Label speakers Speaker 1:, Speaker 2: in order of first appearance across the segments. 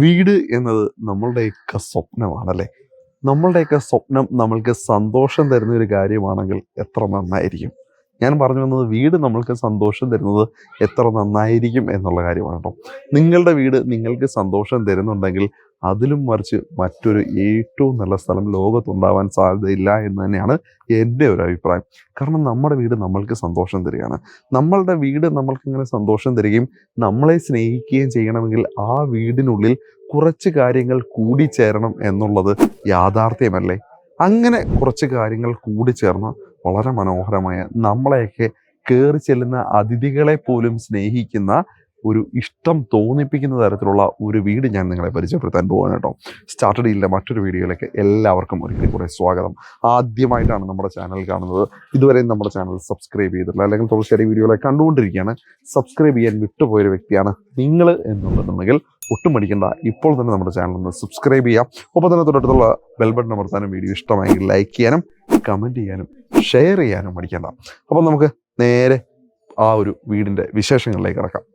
Speaker 1: വീട് എന്നത് നമ്മളുടെയൊക്കെ സ്വപ്നമാണല്ലേ. നമ്മളുടെയൊക്കെ സ്വപ്നം നമ്മൾക്ക് സന്തോഷം തരുന്ന ഒരു കാര്യമാണെങ്കിൽ എത്ര നന്നായിരിക്കും. ഞാൻ പറഞ്ഞു വന്നത് വീട് നമ്മൾക്ക് സന്തോഷം തരുന്നത് എത്ര നന്നായിരിക്കും എന്നുള്ള കാര്യമാണ് കേട്ടോ. നിങ്ങളുടെ വീട് നിങ്ങൾക്ക് സന്തോഷം തരുന്നുണ്ടെങ്കിൽ അതിലും മറിച്ച് മറ്റൊരു ഏറ്റവും നല്ല സ്ഥലം ലോകത്തുണ്ടാവാൻ സാധ്യതയില്ല എന്ന് തന്നെയാണ് എൻ്റെ ഒരു അഭിപ്രായം. കാരണം നമ്മുടെ വീട് നമ്മൾക്ക് സന്തോഷം തരികയാണ്. നമ്മളുടെ വീട് നമ്മൾക്കിങ്ങനെ സന്തോഷം തരികയും നമ്മളെ സ്നേഹിക്കുകയും ചെയ്യണമെങ്കിൽ ആ വീടിനുള്ളിൽ കുറച്ച് കാര്യങ്ങൾ കൂടിച്ചേരണം എന്നുള്ളത് യാഥാർത്ഥ്യമല്ലേ. അങ്ങനെ കുറച്ച് കാര്യങ്ങൾ കൂടിച്ചേർന്ന് വളരെ മനോഹരമായ നമ്മളെയൊക്കെ കയറി ചെല്ലുന്ന അതിഥികളെ പോലും സ്നേഹിക്കുന്ന ഒരു ഇഷ്ടം തോന്നിപ്പിക്കുന്ന തരത്തിലുള്ള ഒരു വീട് ഞാൻ നിങ്ങളെ പരിചയപ്പെടുത്താൻ പോവാണ് കേട്ടോ. സ്റ്റാർട്ടഡ് ഇല്ല മറ്റൊരു വീഡിയോയിലേക്ക് എല്ലാവർക്കും ഒരിക്കലും കൂടെ സ്വാഗതം. ആദ്യമായിട്ടാണ് നമ്മുടെ ചാനൽ കാണുന്നത്, ഇതുവരെയും നമ്മുടെ ചാനൽ സബ്സ്ക്രൈബ് ചെയ്തിട്ടില്ല അല്ലെങ്കിൽ തുടർച്ചയായി വീഡിയോകളെ കണ്ടുകൊണ്ടിരിക്കുകയാണ്, സബ്സ്ക്രൈബ് ചെയ്യാൻ വിട്ടുപോയൊരു വ്യക്തിയാണ് നിങ്ങൾ എന്നുണ്ടെന്നുണ്ടെങ്കിൽ ഒട്ടും മടിക്കണ്ട, ഇപ്പോൾ തന്നെ നമ്മുടെ ചാനൽ ഒന്ന് സബ്സ്ക്രൈബ് ചെയ്യാം. ഒപ്പം തന്നെ തൊട്ടടുത്തുള്ള ബെൽ ബട്ടൺ അമർത്താനും വീഡിയോ ഇഷ്ടമായെങ്കിൽ ലൈക്ക് ചെയ്യാനും കമൻറ്റ് ചെയ്യാനും ഷെയർ ചെയ്യാനും മടിക്കണ്ട. അപ്പം നമുക്ക് നേരെ ആ ഒരു വീടിൻ്റെ വിശേഷങ്ങളിലേക്ക് കിടക്കാം.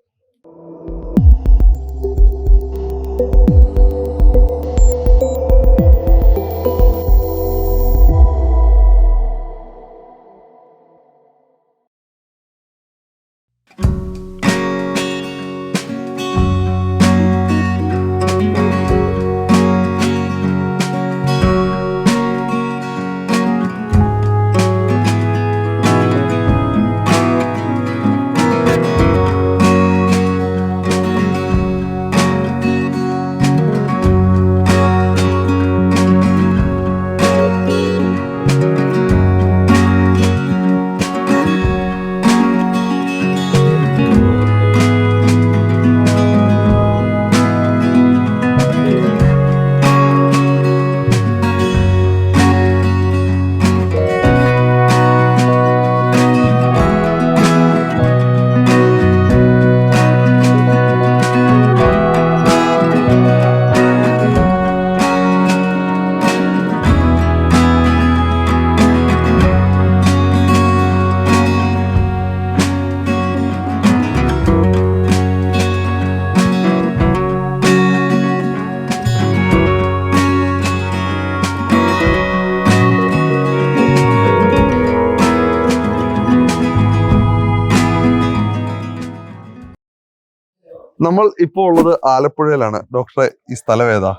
Speaker 1: നമ്മൾ ഇപ്പോൾ ഉള്ളത് ആലപ്പുഴയിലാണ്. ഡോക്ടറെ, ഈ സ്ഥലം ഏതാ?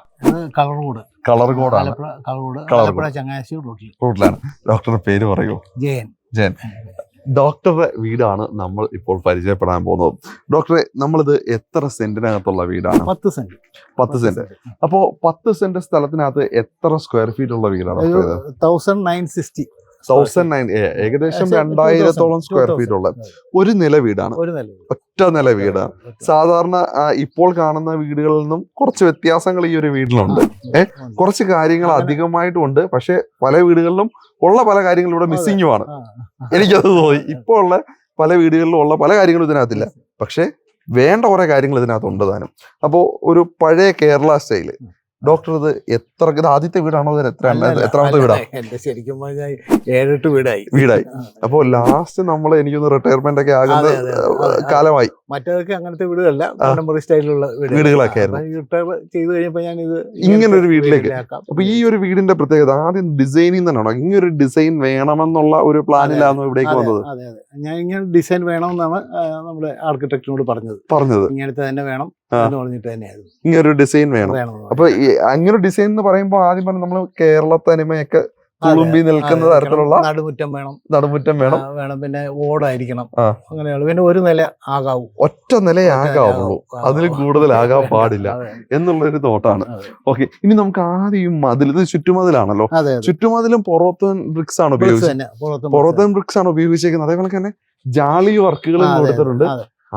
Speaker 1: കളർകോടാണ്. റൂട്ടിലാണ്. ഡോക്ടറുടെ പേര് പറയൂ? ജയൻ. ഡോക്ടറുടെ വീടാണ് നമ്മൾ ഇപ്പോൾ പരിചയപ്പെടാൻ പോകുന്നത്. ഡോക്ടറെ, നമ്മളിത് എത്ര സെന്റിനകത്തുള്ള വീടാണ്? 10 സെന്റ്. അപ്പോ 10 സെന്റ് സ്ഥലത്തിനകത്ത് എത്ര സ്ക്വയർ ഫീറ്റ് ഉള്ള വീടാണ്? 1960. ഏകദേശം 2000-ഓളം സ്ക്വയർ ഫീറ്റ് ഉള്ള ഒരു നില വീടാണ്. ഒറ്റ നില വീടാണ്. സാധാരണ ഇപ്പോൾ കാണുന്ന വീടുകളിൽ നിന്നും കുറച്ച് വ്യത്യാസങ്ങൾ ഈ ഒരു വീട്ടിലുണ്ട്. കുറച്ച് കാര്യങ്ങൾ അധികമായിട്ടും ഉണ്ട്. പക്ഷെ പല വീടുകളിലും ഉള്ള പല കാര്യങ്ങളും ഇവിടെ മിസ്സിങ്ങുമാണ്. എനിക്കത് തോന്നി. ഇപ്പോൾ ഉള്ള പല വീടുകളിലും ഉള്ള പല കാര്യങ്ങളും ഇതിനകത്തില്ല. പക്ഷെ വേണ്ട കുറെ കാര്യങ്ങൾ ഇതിനകത്ത് ഉണ്ട് താനും. അപ്പോൾ ഒരു പഴയ കേരള സ്റ്റൈല്. ഡോക്ടർ, ഇത് ഇത് ആദ്യത്തെ വീടാണോ? എത്രാമത്തെ വീടാ?
Speaker 2: ശരിക്കും 7-8 വീടായി.
Speaker 1: അപ്പോ ലാസ്റ്റ് നമ്മൾ എനിക്കൊന്ന് റിട്ടയർമെന്റ് ഒക്കെ ആകുന്ന കാലമായി.
Speaker 2: മറ്റേതൊക്കെ അങ്ങനത്തെ വീടുകളല്ല, കോണ്ടംപററി സ്റ്റൈലിലുള്ള
Speaker 1: വീടുകളൊക്കെ ആയിരുന്നു.
Speaker 2: റിട്ടയർ ചെയ്ത് കഴിഞ്ഞപ്പോ ഞാൻ ഇത്
Speaker 1: ഇങ്ങനെ ഒരു വീട്ടിലേക്ക്. അപ്പൊ ഈ ഒരു വീടിന്റെ പ്രത്യേകത ആദ്യം ഡിസൈനിങ് തന്നെയാണോ? ഇങ്ങനൊരു ഡിസൈൻ വേണമെന്നുള്ള ഒരു പ്ലാനിലാണോ ഇവിടേക്ക് വന്നത്?
Speaker 2: അതെ, ഞാൻ ഇങ്ങനെ ഡിസൈൻ വേണമെന്നാണ് നമ്മുടെ ആർക്കിടെക്ടിനോട് പറഞ്ഞത്. ഇങ്ങനത്തെ തന്നെ വേണം എന്ന് പറഞ്ഞിട്ട് തന്നെയായിരുന്നു.
Speaker 1: ഇങ്ങനൊരു ഡിസൈൻ വേണം. അപ്പൊ അങ്ങനെ ഡിസൈൻ എന്ന് പറയുമ്പോൾ ആദ്യം പറഞ്ഞ നമ്മള് കേരള തനിമയൊക്കെ തുളുമ്പി നിൽക്കുന്ന തരത്തിലുള്ള
Speaker 2: നടുമുറ്റം വേണം. പിന്നെ ഓടായിരിക്കണം. അങ്ങനെയാണ്. പിന്നെ ഒരു നില ആകാവൂ,
Speaker 1: ഒറ്റ നിലയാകാവുള്ളൂ, അതിൽ കൂടുതലാകാൻ പാടില്ല എന്നുള്ളൊരു തോട്ടാണ്. ഓക്കെ, ഇനി നമുക്ക് ആദ്യം മതിൽ, ഇത് ചുറ്റുമതിലാണല്ലോ. ചുറ്റുമതിലും പൊറോത്തൻ ബ്രിക്സ് ആണ് ഉപയോഗിച്ചിരിക്കുന്നത്. അതേപോലെ തന്നെ ജാളി വർക്കുകളും കൊടുത്തിട്ടുണ്ട്.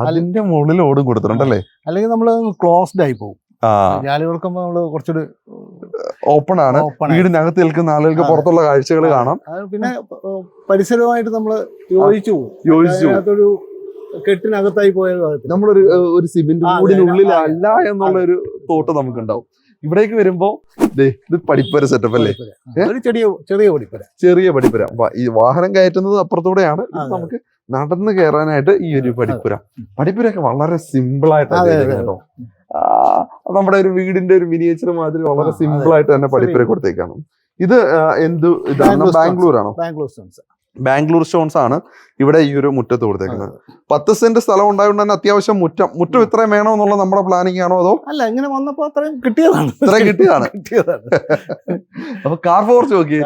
Speaker 1: അതിന്റെ മുകളിൽ ഓടും കൊടുത്തിട്ടുണ്ട് അല്ലേ?
Speaker 2: അല്ലെങ്കിൽ നമ്മള് ക്ലോസ്ഡ് ആയി പോകും. ജാലി കൊടുക്കുമ്പോ നമ്മള് കുറച്ചുകൂടി
Speaker 1: ഓപ്പൺ ആണ്. വീടിനകത്ത് നിൽക്കുന്ന ആളുകൾക്ക് പുറത്തുള്ള കാഴ്ചകൾ കാണാം.
Speaker 2: പിന്നെ പരിസരവുമായിട്ട് നമ്മള് യോജിച്ചു ഒരു കെട്ടിനകത്തായി പോയ
Speaker 1: നമ്മളൊരു സിമെന്റ് കൂടിനുള്ളിലല്ല എന്നുള്ള ഒരു തോട്ട് നമുക്കുണ്ടാവും. ഇവിടേക്ക് വരുമ്പോ ഇത് പഠിപ്പുര സെറ്റപ്പ് അല്ലേ? ചെറിയ പഠിപ്പുര. ഈ വാഹനം കയറ്റുന്നത് അപ്പുറത്തൂടെയാണ്. നമുക്ക് നടന്നു കയറാനായിട്ട് ഈ ഒരു പഠിപ്പുരയൊക്കെ വളരെ സിമ്പിൾ ആയിട്ടാണ് കേട്ടോ. നമ്മുടെ ഒരു വീടിന്റെ ഒരു മിനിയേച്ചർ മാതിരി വളരെ സിമ്പിൾ ആയിട്ട് തന്നെ പടിപ്പുര കൊടുത്തേക്കാണ്. ഇത് ഇതാണ് ബാംഗ്ലൂർ ആണോ? ബാംഗ്ലൂർ സ്റ്റോൺസ് ആണ് ഇവിടെ ഈ ഒരു മുറ്റത്ത് കൊടുത്തേക്കുന്നത്. 10 സെന്റ് സ്ഥലം ഉണ്ടായതുകൊണ്ട് തന്നെ അത്യാവശ്യം മുറ്റം ഇത്രയും വേണോ എന്നുള്ള നമ്മുടെ പ്ലാനിങ് ആണോ അതോ
Speaker 2: അല്ല ഇങ്ങനെ വന്നപ്പോ അത്രയും കിട്ടിയതാണ്.
Speaker 1: അപ്പൊ കാർ പോർച്ച് നോക്കി,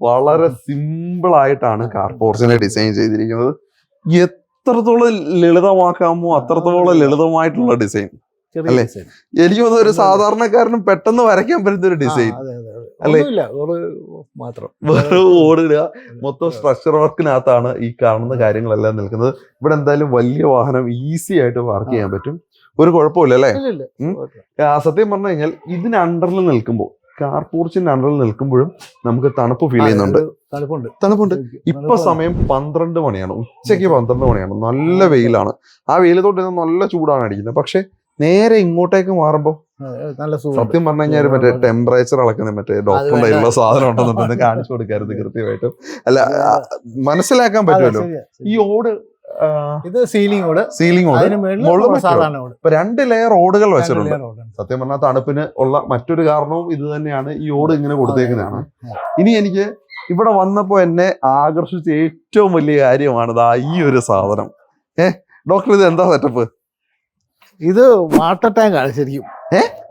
Speaker 1: വളരെ സിമ്പിൾ ആയിട്ടാണ് കാർ പോർച്ചിനെ ഡിസൈൻ ചെയ്തിരിക്കുന്നത്. എത്രത്തോളം ലളിതമാക്കാമോ അത്രത്തോളം ലളിതമായിട്ടുള്ള ഡിസൈൻ അല്ലേ? എനിക്ക് തോന്നുന്നു ഒരു സാധാരണക്കാരനും പെട്ടെന്ന് വരയ്ക്കാൻ പറ്റുന്ന ഒരു ഡിസൈൻ അല്ലേ? വെറും ഓടുക, മൊത്തം സ്ട്രക്ചർ വർക്കിനകത്താണ് ഈ കാണുന്ന കാര്യങ്ങളെല്ലാം നിൽക്കുന്നത്. ഇവിടെ എന്തായാലും വലിയ വാഹനം ഈസി ആയിട്ട് പാർക്ക് ചെയ്യാൻ പറ്റും, ഒരു കുഴപ്പമില്ല അല്ലേ? സത്യം പറഞ്ഞു കഴിഞ്ഞാൽ ഇതിന് അണ്ടറിൽ നിൽക്കുമ്പോൾ, കാർ പോർച്ചിന്റെ അണ്ടറിൽ നിൽക്കുമ്പോഴും നമുക്ക് തണുപ്പ് ഫീൽ ചെയ്യുന്നുണ്ട്. തണുപ്പുണ്ട്. ഇപ്പൊ സമയം 12 മണിയാണ്, ഉച്ചയ്ക്ക് 12 മണിയാണ്. നല്ല വെയിലാണ്. ആ വെയിലത്തോട്ട് നല്ല ചൂടാണ് അടിക്കുന്നത്. പക്ഷെ നേരെ ഇങ്ങോട്ടേക്ക് മാറുമ്പോ സത്യം പറഞ്ഞു കഴിഞ്ഞാൽ മറ്റേ ടെമ്പറേച്ചർ അളക്കുന്ന മറ്റേ ഡോക്ടറിന്റെ കയ്യിലുള്ള സാധനം ഉണ്ടെന്നുണ്ടെന്ന് കാണിച്ചു കൊടുക്കരുത് കൃത്യമായിട്ടും. അല്ല, മനസ്സിലാക്കാൻ പറ്റുമല്ലോ. ഈ ഓട്
Speaker 2: ഇത് സീലിംഗ് ഓട്,
Speaker 1: ഇപ്പൊ 2 ലെയർ ഓടുകൾ വെച്ചിട്ടുണ്ട്. സത്യം പറഞ്ഞാൽ തണുപ്പിന് ഉള്ള മറ്റൊരു കാരണവും ഇത് തന്നെയാണ്. ഈ ഓട് ഇങ്ങനെ കൊടുത്തേക്കുന്നതാണ്. ഇനി എനിക്ക് ഇവിടെ വന്നപ്പോ എന്നെ ആകർഷിച്ച ഏറ്റവും വലിയ കാര്യമാണ് ഈ ഒരു സാധനം. ഡോക്ടർ, ഇത് എന്താ സെറ്റപ്പ്?
Speaker 2: ഇത് വാട്ടർ ടാങ്ക് ആണ്. ശരിക്കും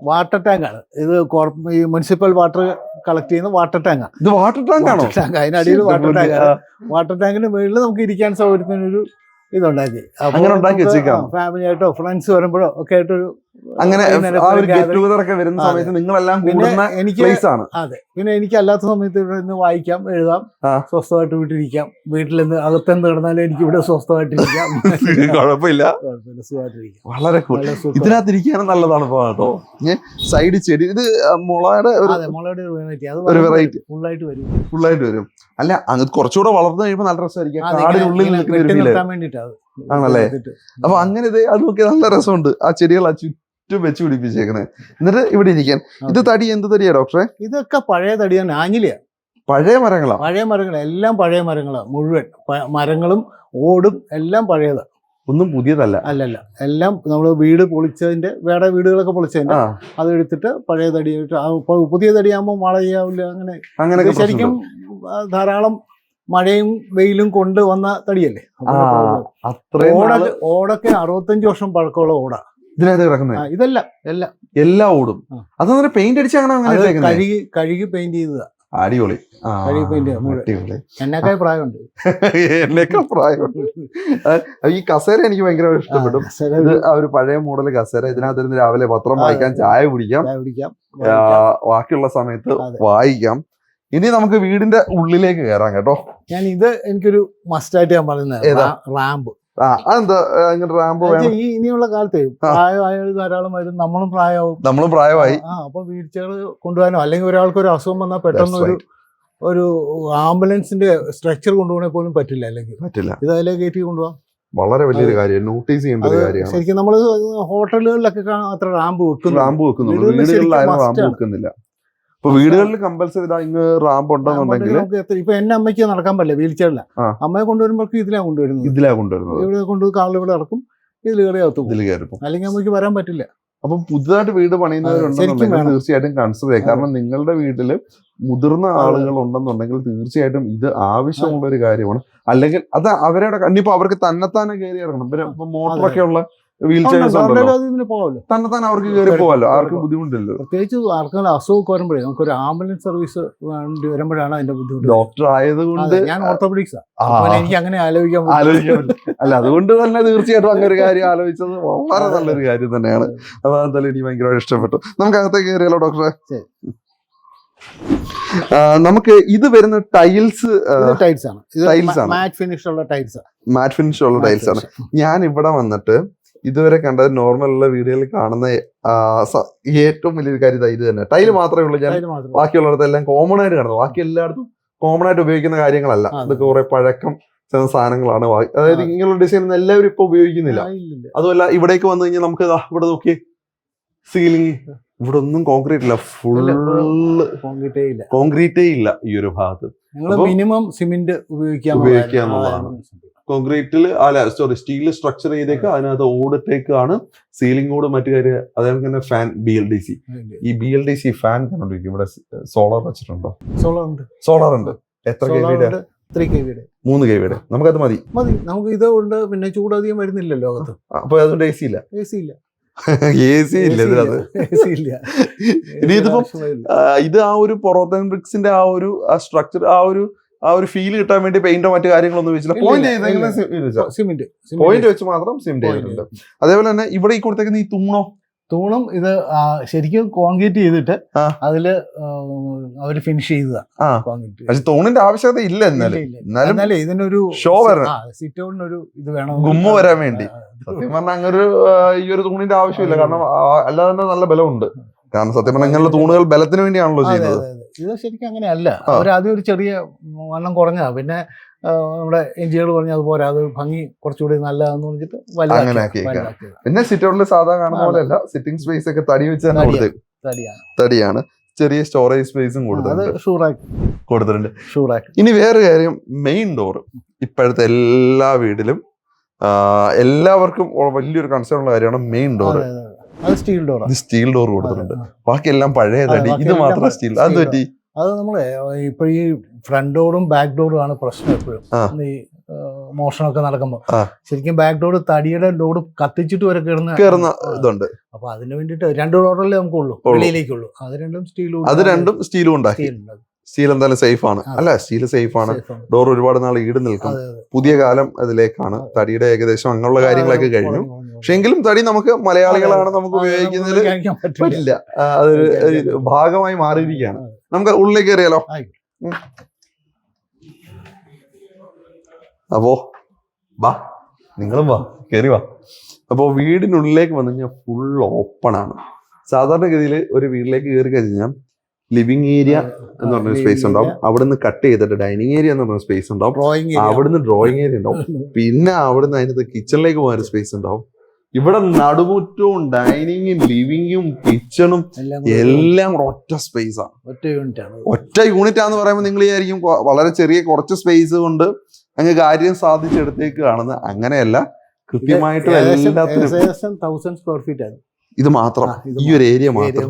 Speaker 2: വാട്ടർ ടാങ്ക് ആണ് ഇത്. ഈ മുനിസിപ്പൽ വാട്ടർ കളക്ട് ചെയ്യുന്ന വാട്ടർ ടാങ്ക് ആണ്.
Speaker 1: ഇത് വാട്ടർ ടാങ്ക് ആണോ?
Speaker 2: അതിനടിയിൽ വാട്ടർ ടാങ്ക് ആണ്. വാട്ടർ ടാങ്കിന്റെ മുകളിൽ നമുക്ക് ഇരിക്കാൻ സൗകര്യത്തിനൊരു ഇതുണ്ടാക്കി.
Speaker 1: അങ്ങനെ ഉണ്ടാക്കി വെച്ചേക്കാം.
Speaker 2: ഫാമിലി ആയിട്ടോ ഫ്രണ്ട്സ് വരുമ്പോഴോ ഒക്കെ ആയിട്ടൊരു
Speaker 1: അങ്ങനെ വരുന്ന സമയത്ത് നിങ്ങളെല്ലാം ആണ്.
Speaker 2: അതെ. പിന്നെ എനിക്ക് അല്ലാത്ത സമയത്ത് ഇവിടെ നിന്ന് വായിക്കാം, എഴുതാം, സ്വസ്ഥമായിട്ട് വീട്ടിലിരിക്കാം. വീട്ടിൽ നിന്ന് അകത്തെന്ത് കിടന്നാലും എനിക്ക് ഇവിടെ സ്വസ്ഥമായിട്ടിരിക്കാം.
Speaker 1: കുഴപ്പമില്ല, വളരെ ഇതിനകത്തിരിക്കാനും നല്ലതാണ് കേട്ടോ. സൈഡ് ചെടി, ഇത് മുളയുടെ ഒരു വെറൈറ്റി ഫുള്ളായിട്ട് വരും. അല്ല, അത് കുറച്ചുകൂടെ വളർന്നു കഴിയുമ്പോൾ നല്ല രസമായിരിക്കും. കാടിനുള്ളിൽ നിൽക്കുന്ന ഒരു ഫീൽ ആണല്ലേ? അപ്പൊ അങ്ങനെ അത് നോക്കി നല്ല രസമുണ്ട്. ആ ചെടികൾ ചുറ്റും വെച്ച് പിടിപ്പിച്ചേക്കുന്നത്. എന്നിട്ട് ഇവിടെ ഇരിക്കാൻ ഇത് തടി എന്ത് തടിയാ ഡോക്ടറെ?
Speaker 2: ഇതൊക്കെ പഴയ തടിയാണ്, ആഞ്ഞിലിയാ.
Speaker 1: പഴയ മരങ്ങളാ?
Speaker 2: പഴയ മരങ്ങളാ, എല്ലാം പഴയ മരങ്ങളാ. മുഴുവൻ മരങ്ങളും ഓടും എല്ലാം പഴയതാ,
Speaker 1: ഒന്നും പുതിയതല്ല.
Speaker 2: അല്ലല്ല, എല്ലാം നമ്മള് വീട് പൊളിച്ചതിന്റെ, വേറെ വീടുകളൊക്കെ പൊളിച്ചതിന്റെ അത് എടുത്തിട്ട് പഴയ തടിയായിട്ട്. പുതിയ തടിയാകുമ്പോൾ മഴ ചെയ്യാവില്ല. അങ്ങനെ ശരിക്കും ധാരാളം മഴയും വെയിലും കൊണ്ട് വന്ന തടിയല്ലേ. ഓടൊക്കെ 65 വർഷം പഴക്കമുള്ള ഓടാ
Speaker 1: ഇതിനകത്ത് കിടക്കുന്നത്.
Speaker 2: ഇതല്ല
Speaker 1: എല്ലാ ഓടും. അതൊന്നും പെയിന്റ് അടിച്ചാണ്
Speaker 2: കഴുകി പെയിന്റ് ചെയ്തതാ.
Speaker 1: അടിപൊളി.
Speaker 2: എന്നേക്കാൾ പ്രായമുണ്ട്.
Speaker 1: എന്നേക്കാൾ പ്രായമുണ്ട്. ഈ കസേര എനിക്ക് ഭയങ്കര ഇഷ്ടപ്പെട്ടു. ഇത് ഒരു പഴയ മോഡൽ കസേര. ഇതിനകത്തിരുന്ന് രാവിലെ പത്രം വായിക്കാം, ചായ കുടിക്കാം, ബാക്കിയുള്ള സമയത്ത് വായിക്കാം. ഇനി നമുക്ക് വീടിന്റെ ഉള്ളിലേക്ക് കയറാം കേട്ടോ.
Speaker 2: എനിക്കൊരു മസ്റ്റായിട്ട് ഞാൻ പറയുന്നത് റാമ്പ്.
Speaker 1: അതെന്താ റാമ്പ് വേണം?
Speaker 2: ഇനിയുള്ള കാലത്ത് പ്രായമായാലും ധാരാളം വരും. നമ്മളും
Speaker 1: പ്രായമായി.
Speaker 2: അപ്പൊ വീൽ ചെയർ കൊണ്ടുപോകാനോ അല്ലെങ്കിൽ ഒരാൾക്ക് ഒരു അസുഖം വന്നാൽ പെട്ടെന്ന് ഒരു ആംബുലൻസിന്റെ സ്ട്രക്ചർ കൊണ്ടുപോകണേ പോലും പറ്റില്ല. അല്ലെങ്കിൽ ഇത് അതിലെ കയറ്റി കൊണ്ടുപോകാം.
Speaker 1: വളരെ വലിയൊരു കാര്യം, നോട്ടീസ് ചെയ്യേണ്ട ഒരു കാര്യമാണ്.
Speaker 2: ശരിക്കും നമ്മള് ഹോട്ടലുകളിലൊക്കെ അത്ര റാമ്പ്
Speaker 1: വെക്കുന്നുള്ളൂ. വീടുകളിലാരും റാമ്പ് വെക്കുന്നില്ല. ഇപ്പൊ വീടുകളിൽ കമ്പൽസറി ഇങ്ങ് റാമ്പ് ഉണ്ടെന്നുണ്ടെങ്കിൽ
Speaker 2: ഇപ്പൊ എന്റെ അമ്മയ്ക്ക് നടക്കാൻ പറ്റില്ല വീൽ ചെയറില്ല. അമ്മയെ കൊണ്ടുവരുമ്പോഴേക്കും ഇതിലാ കൊണ്ടുവരുന്നത്. ഇവിടെ കൊണ്ടുപോയി കാറിൽ ഇവിടെ ഇറക്കും, ഇതിൽ കയറും. അല്ലെങ്കിൽ അമ്മയ്ക്ക് വരാൻ പറ്റില്ല.
Speaker 1: അപ്പൊ പുതുതായിട്ട് വീട് പണിയുന്നവരുണ്ടെന്നുണ്ടെങ്കിൽ തീർച്ചയായിട്ടും കൺസിഡർ ചെയ്യാം. കാരണം നിങ്ങളുടെ വീട്ടില് മുതിർന്ന ആളുകൾ ഉണ്ടെന്നുണ്ടെങ്കിൽ തീർച്ചയായിട്ടും ഇത് ആവശ്യമുള്ള ഒരു കാര്യമാണ്. അല്ലെങ്കിൽ അത് അവരുടെ ഇനിയിപ്പോ അവർക്ക് തന്നെത്താനെ കയറി ഇറങ്ങണം. ഇപ്പൊ മോട്ടറൊക്കെ ഉള്ള വീൽ ചെയർസ് തന്നെത്താൻ അവർക്ക് കയറി പോവാലോ, ആർക്കും ബുദ്ധിമുട്ടില്ലല്ലോ.
Speaker 2: പ്രത്യേകിച്ച് ആർക്കെങ്കിലും അസുഖമൊക്കെ വരുമ്പോഴേ നമുക്കൊരു ആംബുലൻസ് സർവീസ് വേണ്ടി വരുമ്പോഴാണ് അതിന്റെ ബുദ്ധിമുട്ട്.
Speaker 1: ഡോക്ടർ ആയതുകൊണ്ട്
Speaker 2: ഞാൻ ഓർത്തോപെഡിക്സാ, എനിക്ക് അങ്ങനെ ആലോചിക്കാൻ
Speaker 1: അല്ല, അതുകൊണ്ട് തന്നെ തീർച്ചയായിട്ടും അങ്ങനെ ഒരു കാര്യം ആലോചിച്ചത് വളരെ നല്ലൊരു കാര്യം തന്നെയാണ്. അപ്പൊ എന്തായാലും എനിക്ക് ഭയങ്കരമായിട്ട് ഇഷ്ടപ്പെട്ടു. നമുക്ക് അകത്തേക്ക് കയറിയല്ലോ ഡോക്ടറെ. നമുക്ക് ഇത് വരുന്ന ടൈൽസ് ആണ്.
Speaker 2: മാറ്റ് ഫിനിഷ് ഉള്ള
Speaker 1: ടൈൽസ് ആണ്. ഞാൻ ഇവിടെ വന്നിട്ട് ഇതുവരെ കണ്ടത് നോർമൽ ഉള്ള വീടുകളിൽ കാണുന്ന ഏറ്റവും വലിയൊരു കാര്യം ഇത് തന്നെ. ടൈല് മാത്രമേ ഉള്ളൂ. ഞാൻ ബാക്കിയുള്ളിടത്തെല്ലാം കോമൺ ആയിട്ട് കാണുന്നത്. ബാക്കി എല്ലായിടത്തും കോമൺ ആയിട്ട് ഉപയോഗിക്കുന്ന കാര്യങ്ങളല്ല. ഇതൊക്കെ കുറെ പഴക്കം ചെന്ന സാധനങ്ങളാണ്. അതായത് ഇങ്ങനെയുള്ള ഡിസൈൻ ഒന്നും എല്ലാവരും ഇപ്പൊ ഉപയോഗിക്കുന്നില്ല. അതുമല്ല, ഇവിടേക്ക് വന്നു കഴിഞ്ഞാൽ നമുക്ക് ഇവിടെ നോക്കി സീലിംഗ്, ഇവിടെ ഒന്നും കോൺക്രീറ്റ് ഇല്ല, ഫുള്ള് കോൺക്രീറ്റേ ഇല്ല ഈ ഒരു ഭാഗത്ത്.
Speaker 2: മിനിമം സിമെന്റ് ഉപയോഗിക്കാന്നുള്ളതാണ്.
Speaker 1: കോൺക്രീറ്റിൽ സ്റ്റീൽ സ്ട്രക്ചർ ചെയ്തേക്ക്, അതിനകത്ത് ഓടിട്ടേക്ക് ആണ്, സീലിംഗ് ഓട് മറ്റു കാര്യം. അതേപോലെ തന്നെ ഫാൻ BLDC. ഈ BLDC ഫാൻ കണ്ടിരിക്കും ഇവിടെ. സോളാർ വെച്ചിട്ടുണ്ടോ? സോളാർ ഉണ്ട്. എത്ര KV-യുടെ?
Speaker 2: 3 KV-യുടെ.
Speaker 1: 3 KV-യുടെ. നമുക്കത് മതി.
Speaker 2: നമുക്ക് ഇതുകൊണ്ട് പിന്നെ ചൂടധികം വരുന്നില്ലല്ലോ അകത്ത്.
Speaker 1: അപ്പൊ അതുകൊണ്ട് AC ഇല്ല.
Speaker 2: AC ഇല്ല.
Speaker 1: AC ഇല്ല ഇതിനകത്ത്. ഇനി ഇതിപ്പം ഇത് ആ ഒരു പൊറോത്തൻ ബ്രിക്സിന്റെ ആ ഒരു സ്ട്രക്ചർ, ആ ഒരു ഫീൽ കിട്ടാൻ വേണ്ടി പെയിന്റോ മറ്റു കാര്യങ്ങളൊന്നും വെച്ചില്ല. പോയിന്റ് വെച്ച് മാത്രം സിമെന്റ് ചെയ്തിട്ടുണ്ട്. അതേപോലെ തന്നെ ഇവിടെ ഈ കൊടുത്തേക്കുന്ന ഈ
Speaker 2: തൂണും ഇത് ശരിക്കും കോൺക്രീറ്റ് ചെയ്തിട്ട് അതില് അവര് ഫിനിഷ് ചെയ്തതാണ്.
Speaker 1: പക്ഷെ തൂണിന്റെ ആവശ്യകത ഇല്ല. എന്നാലും
Speaker 2: ഇതിനൊരു
Speaker 1: ഷോ വരണം,
Speaker 2: സിറ്റ് ഔട്ടിനൊരു ഇത് വേണം,
Speaker 1: ഗുമ്മ വരാൻ വേണ്ടി. സത്യം പറഞ്ഞാൽ അങ്ങനെ ഈ ഒരു തൂണിന്റെ ആവശ്യമില്ല. കാരണം അല്ലാതെ തന്നെ നല്ല ബലമുണ്ട്. കാരണം സത്യം പറഞ്ഞാൽ ഇങ്ങനെയുള്ള തൂണുകൾ ബലത്തിന് വേണ്ടിയാണല്ലോ ചെയ്യുന്നത്.
Speaker 2: ഇത് ശരിക്കും അങ്ങനെയല്ല. അവരാദ്യം ഒരു ചെറിയ വണ്ണം കുറഞ്ഞതാ, പിന്നെ നമ്മുടെ എഞ്ചിനുകൾ പറഞ്ഞ അതുപോലെ അത് ഭംഗി കുറച്ചുകൂടി നല്ലതാന്ന് പറഞ്ഞിട്ട്
Speaker 1: അങ്ങനെ ആക്കിയേക്കാം. പിന്നെ സിറ്റ് ഔട്ടിൽ സാധാരണ കാണുന്ന പോലെ അല്ല, സിറ്റിംഗ് സ്പേസ് ഒക്കെ തടി വെച്ച് തന്നെ തടിയാണ്. ചെറിയ സ്റ്റോറേജ് സ്പേസും കൊടുത്തിട്ടുണ്ട്. ഇനി വേറെ കാര്യം, മെയിൻ ഡോർ ഇപ്പോഴത്തെ എല്ലാ വീട്ടിലും എല്ലാവർക്കും വലിയൊരു കൺസേൺ ഉള്ള കാര്യമാണ് മെയിൻ ഡോർ. സ്റ്റീൽ ഡോർ കൊടുത്തിട്ടുണ്ട്. ബാക്കിയെല്ലാം പഴയ തടി, ഇത് മാത്രം സ്റ്റീൽ. അത് പറ്റി
Speaker 2: അത് നമ്മളെ ഇപ്പൊ ഈ ഫ്രണ്ട് ഡോറും ബാക്ക് ഡോറും ആണ് പ്രശ്നം എപ്പോഴും. ഈ മോഷണമൊക്കെ നടക്കുമ്പോ ശരിക്കും ബാക്ക് ഡോർ തടിയുടെ ഡോർ കത്തിച്ചിട്ട് വരെ
Speaker 1: കയറുന്ന ഇതുണ്ട്.
Speaker 2: അപ്പൊ അതിന് വേണ്ടിട്ട് 2 ഡോറല്ലേ നമുക്കുള്ളൂ, വെളിയിലേക്കുള്ളൂ. അത് രണ്ടും സ്റ്റീലും
Speaker 1: ഉണ്ടാക്കി. സ്റ്റീൽ എന്തായാലും സേഫ് ആണ്. അല്ല, സ്റ്റീൽ സേഫ് ആണ്. ഡോർ ഒരുപാട് നാൾ ഈട് നിൽക്കും. പുതിയ കാലം അതിലേക്കാണ്. തടിയുടെ ഏകദേശം അങ്ങനെയുള്ള കാര്യങ്ങളൊക്കെ കഴിഞ്ഞു. പക്ഷെ എങ്കിലും തടി നമുക്ക് മലയാളികളാണ്, നമുക്ക് ഉപയോഗിക്കുന്നതിൽ പറ്റില്ല. അതൊരു ഭാഗമായി മാറിയിരിക്കുകയാണ്. നമുക്ക് ഉള്ളിലേക്ക് കയറിയാലോ? അപ്പോ നിങ്ങളും കയറി വാ. അപ്പോ വീടിനുള്ളിലേക്ക് വന്നു കഴിഞ്ഞാൽ ഫുൾ ഓപ്പൺ ആണ്. സാധാരണഗതിയിൽ ഒരു വീട്ടിലേക്ക് കയറി കഴിഞ്ഞാൽ ലിവിംഗ് ഏരിയ എന്ന് പറഞ്ഞ സ്പേസ് ഉണ്ടാവും. അവിടുന്ന് കട്ട് ചെയ്തിട്ട് ഡൈനിങ് ഏരിയ എന്ന് പറഞ്ഞ സ്പേസ് ഉണ്ടാവും. അവിടുന്ന് ഡ്രോയിങ് ഏരിയ ഉണ്ടാവും. പിന്നെ അവിടുന്ന് അതിനകത്ത് കിച്ചണിലേക്ക് പോകാൻ സ്പേസ് ഉണ്ടാവും. ഇവിടെ നടുമുറ്റവും ഡൈനിങ്ങും ലിവിങ്ങും കിച്ചണും എല്ലാം ഒറ്റ സ്പേസാണ്. ഒറ്റ യൂണിറ്റ് ആണെന്ന് പറയുമ്പോൾ നിങ്ങൾ വിചാരിക്കും വളരെ ചെറിയ കുറച്ച് സ്പേസ് കൊണ്ട് അങ്ങ് കാര്യം സാധിച്ചെടുത്തേക്ക് കാണുന്നത്. അങ്ങനെയല്ല, കൃത്യമായിട്ട് എല്ലാത്തിനും
Speaker 2: 1000 സ്ക്വയർ ഫീറ്റ് ആണ്
Speaker 1: ഇത് മാത്രം. ഈ ഒരു ഏരിയ മാത്രം.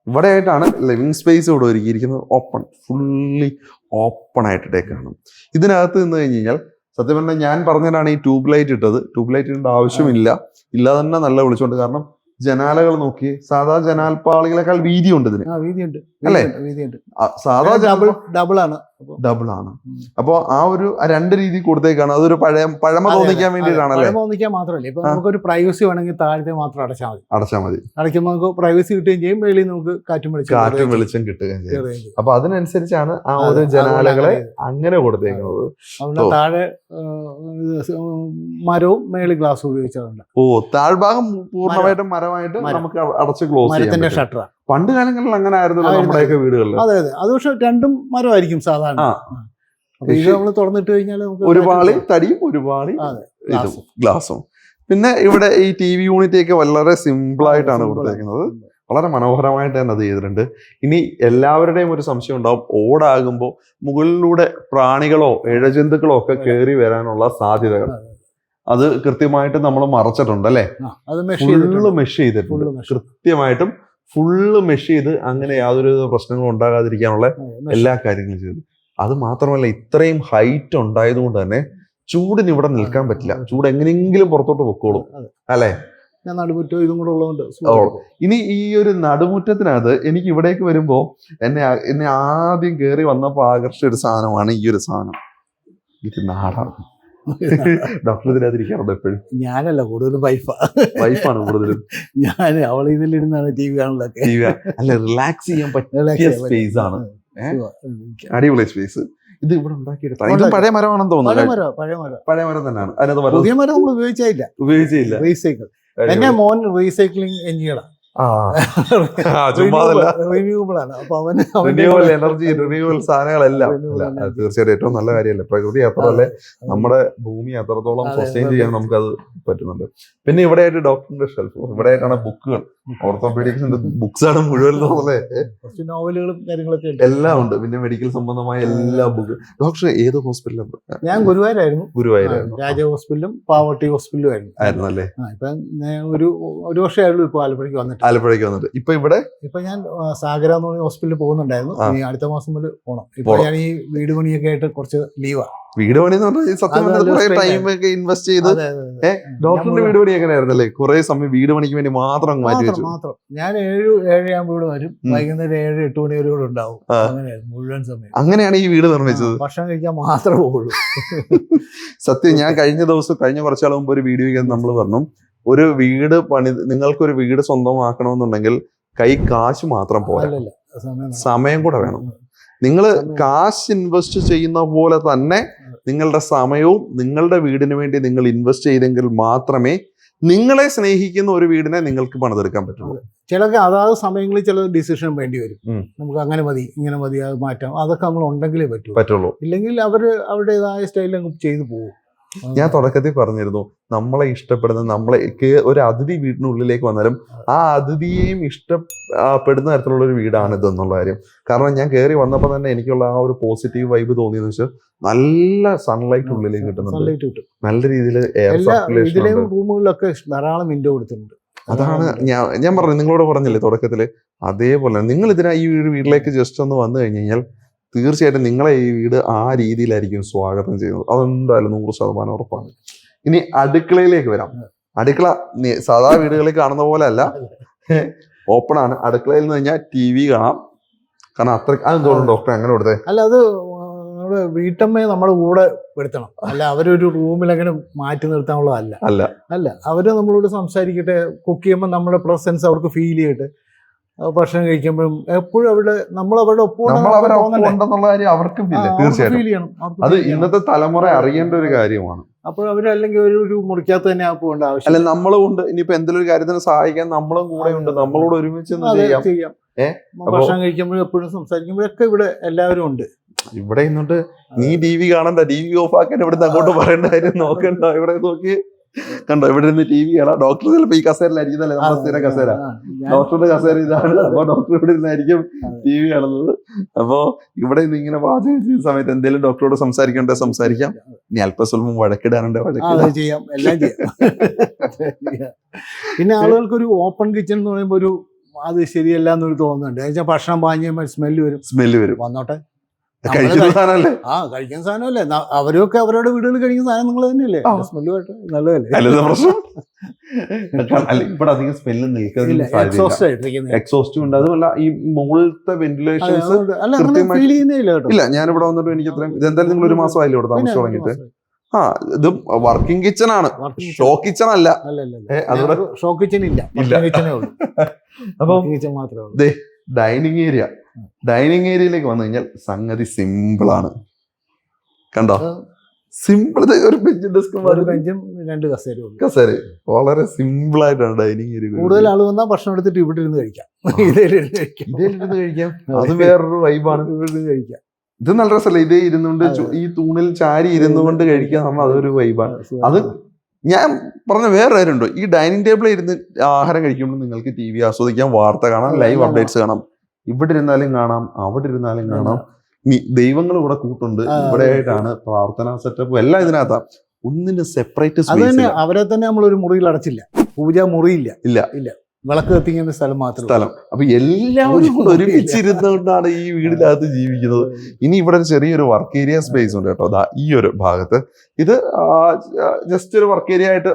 Speaker 1: ഇവിടെ ആയിട്ടാണ് ലിവിങ് സ്പേസ് ഇവിടെ ഒരുക്കിയിരിക്കുന്നത്. ഫുള്ളി ഓപ്പൺ ആയിട്ടേക്കാണ്. ഇതിനകത്ത് നിന്ന് കഴിഞ്ഞ് കഴിഞ്ഞാൽ സത്യം പറഞ്ഞാൽ ഞാൻ പറഞ്ഞതാണ് ഈ ട്യൂബ് ലൈറ്റ് ഇട്ടത്. ട്യൂബ് ലൈറ്റ് ഇടേണ്ട ആവശ്യമില്ല. ഇല്ലാതെ തന്നെ നല്ല വിളിച്ചോണ്ട്. കാരണം ജനാലകൾ നോക്കി, സാധാ ജനാൽപ്പാളികളെക്കാൾ വീതിയുണ്ട് ഇതിന്. അല്ലേ? സാധാ ഡബിൾ ആണ്. അപ്പൊ ആ ഒരു 2 രീതി കൊടുത്തേക്കാണ്. അതൊരു പഴമ തോന്നിക്കാൻ വേണ്ടിയിട്ടാണല്ലേ?
Speaker 2: മാത്രമല്ല, ഇപ്പൊ നമുക്കൊരു പ്രൈവസി വേണമെങ്കിൽ താഴത്തെ മാത്രം അടച്ചാൽ മതി. അടയ്ക്കുമ്പോൾ നമുക്ക് പ്രൈവസി കിട്ടുകയും ചെയ്യും, വെളിയിൽ നമുക്ക് കാറ്റും
Speaker 1: വെളിച്ചം കിട്ടുകയും ചെയ്യും. അപ്പൊ അതിനനുസരിച്ചാണ് ആ ഒരു ജനാലകളെ അങ്ങനെ കൊടുത്തേക്കുന്നത്.
Speaker 2: താഴെ മരവും മേളിൽ ഗ്ലാസ് ഉപയോഗിച്ചതുണ്ട്.
Speaker 1: താഴ്ഭാഗം പൂർണ്ണമായിട്ടും മരമായിട്ട് നമുക്ക് അടച്ച് ക്ലോസ് ചെയ്യാം.
Speaker 2: ഷട്ടർ
Speaker 1: പണ്ട് കാലങ്ങളിൽ അങ്ങനെ ആയിരുന്നു നമ്മുടെയൊക്കെ വീടുകളിൽ.
Speaker 2: അതെ. അത് പക്ഷെ 2 മരമായിരിക്കും സാധാരണ. ഇത് നമ്മൾ തുറന്നിട്ട് കഴിഞ്ഞാൽ
Speaker 1: ഒരു പാളി തടിയും ഒരു പാളി ഗ്ലാസും. പിന്നെ ഇവിടെ ഈ TV യൂണിറ്റ് ഒക്കെ വളരെ സിമ്പിൾ ആയിട്ടാണ് കൊടുത്തേക്കുന്നത്. വളരെ മനോഹരമായിട്ട് തന്നെ അത് ചെയ്തിട്ടുണ്ട്. ഇനി എല്ലാവരുടെയും ഒരു സംശയം ഉണ്ടാവും, ഓടാകുമ്പോൾ മുകളിലൂടെ പ്രാണികളോ ഇഴജന്തുക്കളോ ഒക്കെ കയറി വരാനുള്ള സാധ്യതകൾ. അത് കൃത്യമായിട്ട് നമ്മൾ മറച്ചിട്ടുണ്ട് അല്ലേ? ഫുള്ള് മെഷ് ചെയ്തിട്ടുണ്ട്. കൃത്യമായിട്ടും ഫുള്ള് മെഷ് ചെയ്ത് അങ്ങനെ യാതൊരു പ്രശ്നങ്ങളും ഉണ്ടാകാതിരിക്കാനുള്ള എല്ലാ കാര്യങ്ങളും ചെയ്തു. അത് മാത്രമല്ല, ഇത്രയും ഹൈറ്റ് ഉണ്ടായതുകൊണ്ട് തന്നെ ചൂടിന് ഇവിടെ നിൽക്കാൻ പറ്റില്ല. ചൂട് എങ്ങനെയെങ്കിലും പുറത്തോട്ട് പൊക്കോളും അല്ലേ?
Speaker 2: ഇതും കൂടെ ഉള്ളതുകൊണ്ട്.
Speaker 1: ഇനി ഈ ഒരു നടുമുറ്റത്തിനകത്ത് എനിക്ക് ഇവിടേക്ക് വരുമ്പോ എന്നെ ആദ്യം കയറി വന്നപ്പോ ആകർഷിച്ച ഒരു സാധനമാണ് ഈ ഒരു സാധനം. ഇത് നാടാണ്. ഡോക്ടർ ഇതിനകത്തിരിക്കാറുണ്ട് എപ്പോഴും?
Speaker 2: ഞാനല്ല, കൂടുതലും
Speaker 1: വൈഫാണ് കൂടുതലും.
Speaker 2: ഞാൻ അവൾ ഇതിലിരുന്നാണ് TV കാണുന്നതൊക്കെ.
Speaker 1: അല്ല, റിലാക്സ് ചെയ്യാൻ പറ്റിയ സ്പേസ് ആണ്. അടിപൊളി സ്പേസ്. ഇത് ഇവിടെ ഉണ്ടാക്കിയെടുത്ത ഇത് പഴയ മരമാണെന്ന് തോന്നുന്നു. പഴയ മരം തന്നെയാണ്. അതിനകത്ത്
Speaker 2: പുതിയ മരം നമ്മൾ ഉപയോഗിച്ചില്ല. റീസൈക്കിൾ. എന്റെ മോൻ റീസൈക്ലിംഗ് എഞ്ചിനീയറാണ്.
Speaker 1: ചുമ്മാതല്ല,
Speaker 2: റിന്യൂവബിൾ ആണ്. അപ്പൊ
Speaker 1: റിന്യൂവൽ എനർജി, റിന്യൂവൽ സാധനങ്ങളെല്ലാം തീർച്ചയായിട്ടും ഏറ്റവും നല്ല കാര്യമല്ലേ. പ്രകൃതി അത്രല്ലേ, നമ്മുടെ ഭൂമി അത്രത്തോളം സസ്റ്റെയിൻ ചെയ്യാൻ നമുക്കത് പറ്റുന്നുണ്ട്. പിന്നെ ഇവിടെ ആയിട്ട് ഡോക്ടറിന്റെ ഷെൽഫ്, ഇവിടെ ആയിട്ടാണ് ബുക്കുകൾ, ഓർത്തോപീഡിക്സിന്റെ ബുക്സ് ആണ് മുഴുവൻ,
Speaker 2: നോവലുകളും കാര്യങ്ങളൊക്കെ
Speaker 1: എല്ലാം ഉണ്ട്. പിന്നെ മെഡിക്കൽ സംബന്ധമായ എല്ലാ ബുക്ക്. ഡോക്ടർ ഏത് ഹോസ്പിറ്റലും?
Speaker 2: ഞാൻ ഗുരുവായൂരായിരുന്നു. രാജ ഹോസ്പിറ്റലും പാവട്ടി ഹോസ്പിറ്റലും
Speaker 1: ആയിരുന്നു അല്ലേ?
Speaker 2: ഇപ്പൊ ഒരു വർഷമായുള്ളൂ ഇപ്പൊ ആലപ്പുഴയ്ക്ക് വന്നിട്ട്.
Speaker 1: ഇപ്പൊ ഇവിടെ
Speaker 2: ഞാൻ സാഗര എന്ന് പറഞ്ഞ ഹോസ്പിറ്റലിൽ പോകുന്നുണ്ടായിരുന്നു. ഇനി അടുത്ത മാസം മുതൽ പോകണം. ഇപ്പൊ ഞാൻ ഈ വീട് പണിയൊക്കെ ആയിട്ട് കുറച്ച് ലീവാ.
Speaker 1: വീട് പണി എന്ന് പറഞ്ഞാൽ സത്യം ടൈം ഒക്കെ ഇൻവെസ്റ്റ് ചെയ്ത്. ഡോക്ടറിന്റെ വീട് പണി എങ്ങനെയായിരുന്നല്ലേ? കുറെ സമയം വീട് പണിക്ക് വേണ്ടി മാത്രം മാറ്റി വെച്ചു.
Speaker 2: മാത്രം ഞാൻ 7-7:30 ഇവിടെ വരും, വൈകുന്നേരം 7-8 മണി വരെ ഇവിടെ ഉണ്ടാവും. അങ്ങനെയായിരുന്നു മുഴുവൻ സമയം.
Speaker 1: അങ്ങനെയാണ് ഈ വീട് നിർമ്മിച്ചത്.
Speaker 2: ഭക്ഷണം കഴിക്കാൻ മാത്രമേ പോകുള്ളൂ.
Speaker 1: സത്യം, ഞാൻ കഴിഞ്ഞ കുറച്ചാൾ മുമ്പ് ഒരു വീഡിയോ നമ്മൾ പറഞ്ഞു, ഒരു വീട് നിങ്ങൾക്കൊരു വീട് സ്വന്തമാക്കണമെന്നുണ്ടെങ്കിൽ കൈ കാശ് മാത്രം പോരാ, സമയം കൂടെ വേണം. നിങ്ങൾ കാശ് ഇൻവെസ്റ്റ് ചെയ്യുന്ന പോലെ തന്നെ നിങ്ങളുടെ സമയവും നിങ്ങളുടെ വീടിന് വേണ്ടി നിങ്ങൾ ഇൻവെസ്റ്റ് ചെയ്തെങ്കിൽ മാത്രമേ നിങ്ങളെ സ്നേഹിക്കുന്ന ഒരു വീടിനെ നിങ്ങൾക്ക് പണിതെടുക്കാൻ പറ്റുള്ളൂ.
Speaker 2: ചിലക്ക് അതാത് സമയങ്ങളിൽ ചില ഡിസിഷൻ വേണ്ടി വരും. നമുക്ക് അങ്ങനെ മതി, ഇങ്ങനെ മതി, അത് മാറ്റാം. അതൊക്കെ നമ്മൾ ഉണ്ടെങ്കിലേ പറ്റുള്ളൂ. ഇല്ലെങ്കിൽ അവരുടേതായ സ്റ്റൈലിൽ ചെയ്തു പോകും.
Speaker 1: ഞാൻ തുടക്കത്തിൽ പറഞ്ഞിരുന്നു, നമ്മളെ ഇഷ്ടപ്പെടുന്ന, ഒരു അതിഥി വീടിനുള്ളിലേക്ക് വന്നാലും ആ അതിഥിയെയും ഇഷ്ടപ്പെടുന്ന തരത്തിലുള്ള ഒരു വീടാണ് ഇതെന്നുള്ള കാര്യം. കാരണം ഞാൻ കയറി വന്നപ്പോൾ തന്നെ എനിക്കുള്ള ആ ഒരു പോസിറ്റീവ് വൈബ് തോന്നിയെന്ന് വെച്ചാൽ നല്ല സൺലൈറ്റ് ഉള്ളിലേക്ക് കിട്ടുന്നുണ്ട്, നല്ല രീതിയിൽ എയർ സർക്കുലേഷൻ,
Speaker 2: റൂമുകളിലൊക്കെ ധാരാളം വിൻഡോ കൊടുത്തിട്ടുണ്ട്.
Speaker 1: അതാണ് ഞാൻ പറഞ്ഞു, നിങ്ങളോട് പറഞ്ഞില്ലേ തുടക്കത്തില്, അതേപോലെ നിങ്ങൾ ഈ ഒരു വീട്ടിലേക്ക് ജസ്റ്റ് ഒന്ന് വന്നു കഴിഞ്ഞു കഴിഞ്ഞാൽ തീർച്ചയായിട്ടും നിങ്ങളെ ഈ വീട് ആ രീതിയിലായിരിക്കും സ്വാഗതം ചെയ്യുന്നത്. അതെന്തായാലും 100% ഉറപ്പാണ്. ഇനി അടുക്കളയിലേക്ക് വരാം. അടുക്കള സാധാ വീടുകളിൽ കാണുന്ന പോലെ അല്ല, ഓപ്പൺ ആണ്. അടുക്കളയിൽ നിന്ന് കഴിഞ്ഞാൽ TV കാണാം. കാരണം അതെന്തോന്നും ഡോക്ടർ അങ്ങനെ കൊടുത്തേ?
Speaker 2: അല്ല, അത് നമ്മുടെ വീട്ടമ്മയെ നമ്മുടെ കൂടെ പെടുത്തണം. അല്ല അവരൊരു റൂമിൽ അങ്ങനെ മാറ്റി നിർത്താനുള്ളതല്ല. അല്ല അവര് നമ്മളോട് സംസാരിക്കട്ടെ, കുക്ക് ചെയ്യുമ്പോൾ നമ്മുടെ പ്രസൻസ് അവർക്ക് ഫീൽ ചെയ്യട്ടെ. ഭക്ഷണം കഴിക്കുമ്പോഴും എപ്പോഴും അവരുടെ ഒപ്പം
Speaker 1: അവർക്ക് ഫീൽ ചെയ്യണം. അത് ഇന്നത്തെ തലമുറ അറിയേണ്ട ഒരു കാര്യമാണ്.
Speaker 2: അപ്പോൾ അവരല്ലെങ്കിൽ ഒരു മുറിക്കകത്ത് തന്നെ പോകേണ്ട ആവശ്യം.
Speaker 1: അല്ല, നമ്മളും ഉണ്ട്. ഇനിയിപ്പോ എന്തെങ്കിലും ഒരു കാര്യത്തിന് സഹായിക്കാൻ നമ്മളും കൂടെ ഉണ്ട്. നമ്മളോട് ഒരുമിച്ച്
Speaker 2: ചെയ്യാം. ഭക്ഷണം കഴിക്കുമ്പോഴും എപ്പോഴും സംസാരിക്കുമ്പോഴൊക്കെ ഇവിടെ എല്ലാവരും ഉണ്ട്.
Speaker 1: ഇവിടെ ഇന്നിട്ട് നീ TV കാണണ്ട, TV ഓഫ് ആക്കാൻ ഇവിടുന്ന് അങ്ങോട്ട് പറയേണ്ട കാര്യം നോക്കണ്ട. ഇവിടെ നോക്കി കണ്ടോ, ഇവിടെ നിന്ന് TV കാണാം. ഡോക്ടർ ചിലപ്പോ ഈ കസേരയിലായിരിക്കുന്നല്ലേ, നമ്മുടെ സ്ഥിര കസേര. ഡോക്ടറുടെ കസേര ഇതാണ്. അപ്പൊ ഡോക്ടർ ഇവിടെ നിന്നായിരിക്കും TV കാണുന്നത്. അപ്പോ ഇവിടെ നിന്ന് ഇങ്ങനെ പാചകം ചെയ്യുന്ന സമയത്ത് എന്തെങ്കിലും ഡോക്ടറോട് സംസാരിക്കാം. ഇനി അല്പസ്വല്പം വഴക്കിടാനുണ്ട്,
Speaker 2: ചെയ്യാം, എല്ലാം ചെയ്യാം. പിന്നെ ആളുകൾക്ക് ഒരു ഓപ്പൺ കിച്ചൺ എന്ന് പറയുമ്പോൾ അത് ശരിയല്ല എന്നൊരു തോന്നുന്നുണ്ട്. ഭക്ഷണം പാഞ്ഞ സ്മെല്ല് വരും. വന്നോട്ടെ,
Speaker 1: കഴിക്കുന്ന സാധനമല്ലേ?
Speaker 2: കഴിക്കുന്ന സാധനമല്ലേ? അവരൊക്കെ അവരുടെ വീടുകളിൽ കഴിക്കുന്ന സാധനം നിങ്ങൾ തന്നെയല്ലേ? സ്മെല്ലുമായിട്ട് നല്ലതല്ലേ?
Speaker 1: പ്രശ്നം ഇവിടെ അധികം സ്മെല്ല് നിൽക്കുന്ന എക്സോസ്റ്റും ഉണ്ട്. അതുമല്ല ഈ മുകളിലത്തെ വെന്റിലേഷൻസ് ഇല്ല. ഞാനിവിടെ വന്നിട്ട് എനിക്ക് ഇതെന്തായാലും നിങ്ങൾ 1 മാസമായില്ലേ ഇവിടെ താമസിച്ചു തുടങ്ങിയിട്ട്? ഇത് വർക്കിംഗ് കിച്ചൺ ആണ്, ഷോ കിച്ചൺ അല്ല. അതുകൂടെ
Speaker 2: ഷോ കിച്ചൺ ഇല്ല.
Speaker 1: അപ്പൊ ഡൈനിങ് ഏരിയയിലേക്ക് വന്നു കഴിഞ്ഞാൽ സംഗതി സിമ്പിളാണ്. കണ്ടോ, സിമ്പിൾ. ഒരു ബെഞ്ചും ഡെസ്കും
Speaker 2: 2
Speaker 1: കസേര, വളരെ സിമ്പിൾ ആയിട്ടാണ് ഡൈനിങ് ഏരിയ.
Speaker 2: കൂടുതൽ ആള് വന്നാൽ ഭക്ഷണം എടുത്തിട്ട് ഇവിടെ ഇരുന്ന് കഴിക്കാം.
Speaker 1: അത് വേറൊരു വൈബാണ്.
Speaker 2: കഴിക്കാം.
Speaker 1: ഇത് നല്ല രസമല്ലേ? ഇതേ ഇരുന്നുകൊണ്ട് ഈ തൂണിൽ ചാരി ഇരുന്നുകൊണ്ട് കഴിക്കാൻ നമ്മൾ അതൊരു വൈബാണ്. അത് ഞാൻ പറഞ്ഞ വേറെ കാര്യമുണ്ടോ, ഈ ഡൈനിങ് ടേബിളിൽ ഇരുന്ന് ആഹാരം കഴിക്കുമ്പോൾ നിങ്ങൾക്ക് TV ആസ്വദിക്കാം, വാർത്ത കാണാം, ലൈവ് അപ്ഡേറ്റ്സ് കാണാം. ഇവിടെ ഇരുന്നാലും കാണാം, അവിടെ ഇരുന്നാലും കാണാം. ദൈവങ്ങൾ ഇവിടെ കൂട്ടുണ്ട്. ഇവിടെ ആയിട്ടാണ് പ്രാർത്ഥന സെറ്റപ്പ് എല്ലാം ഇതിനകത്താണ്. ഒന്നിന് സെപ്പറേറ്റ്
Speaker 2: അവരെ തന്നെ നമ്മളൊരു മുറിയിൽ അടച്ചില്ല, പൂജാ മുറിയില്ല,
Speaker 1: ഇല്ല,
Speaker 2: വിളക്ക് കത്തിക്കുന്ന സ്ഥലം മാത്രം.
Speaker 1: അപ്പൊ എല്ലാവരും കൂടെ ഒരുമിച്ചിരുന്നുകൊണ്ടാണ് ഈ വീടിനകത്ത് ജീവിക്കുന്നത്. ഇനി ഇവിടെ ചെറിയൊരു വർക്ക് ഏരിയ സ്പേസ് ഉണ്ട് കേട്ടോ. ഈ ഒരു ഭാഗത്ത് ഇത് ജസ്റ്റ് ഒരു വർക്ക് ഏരിയ ആയിട്ട്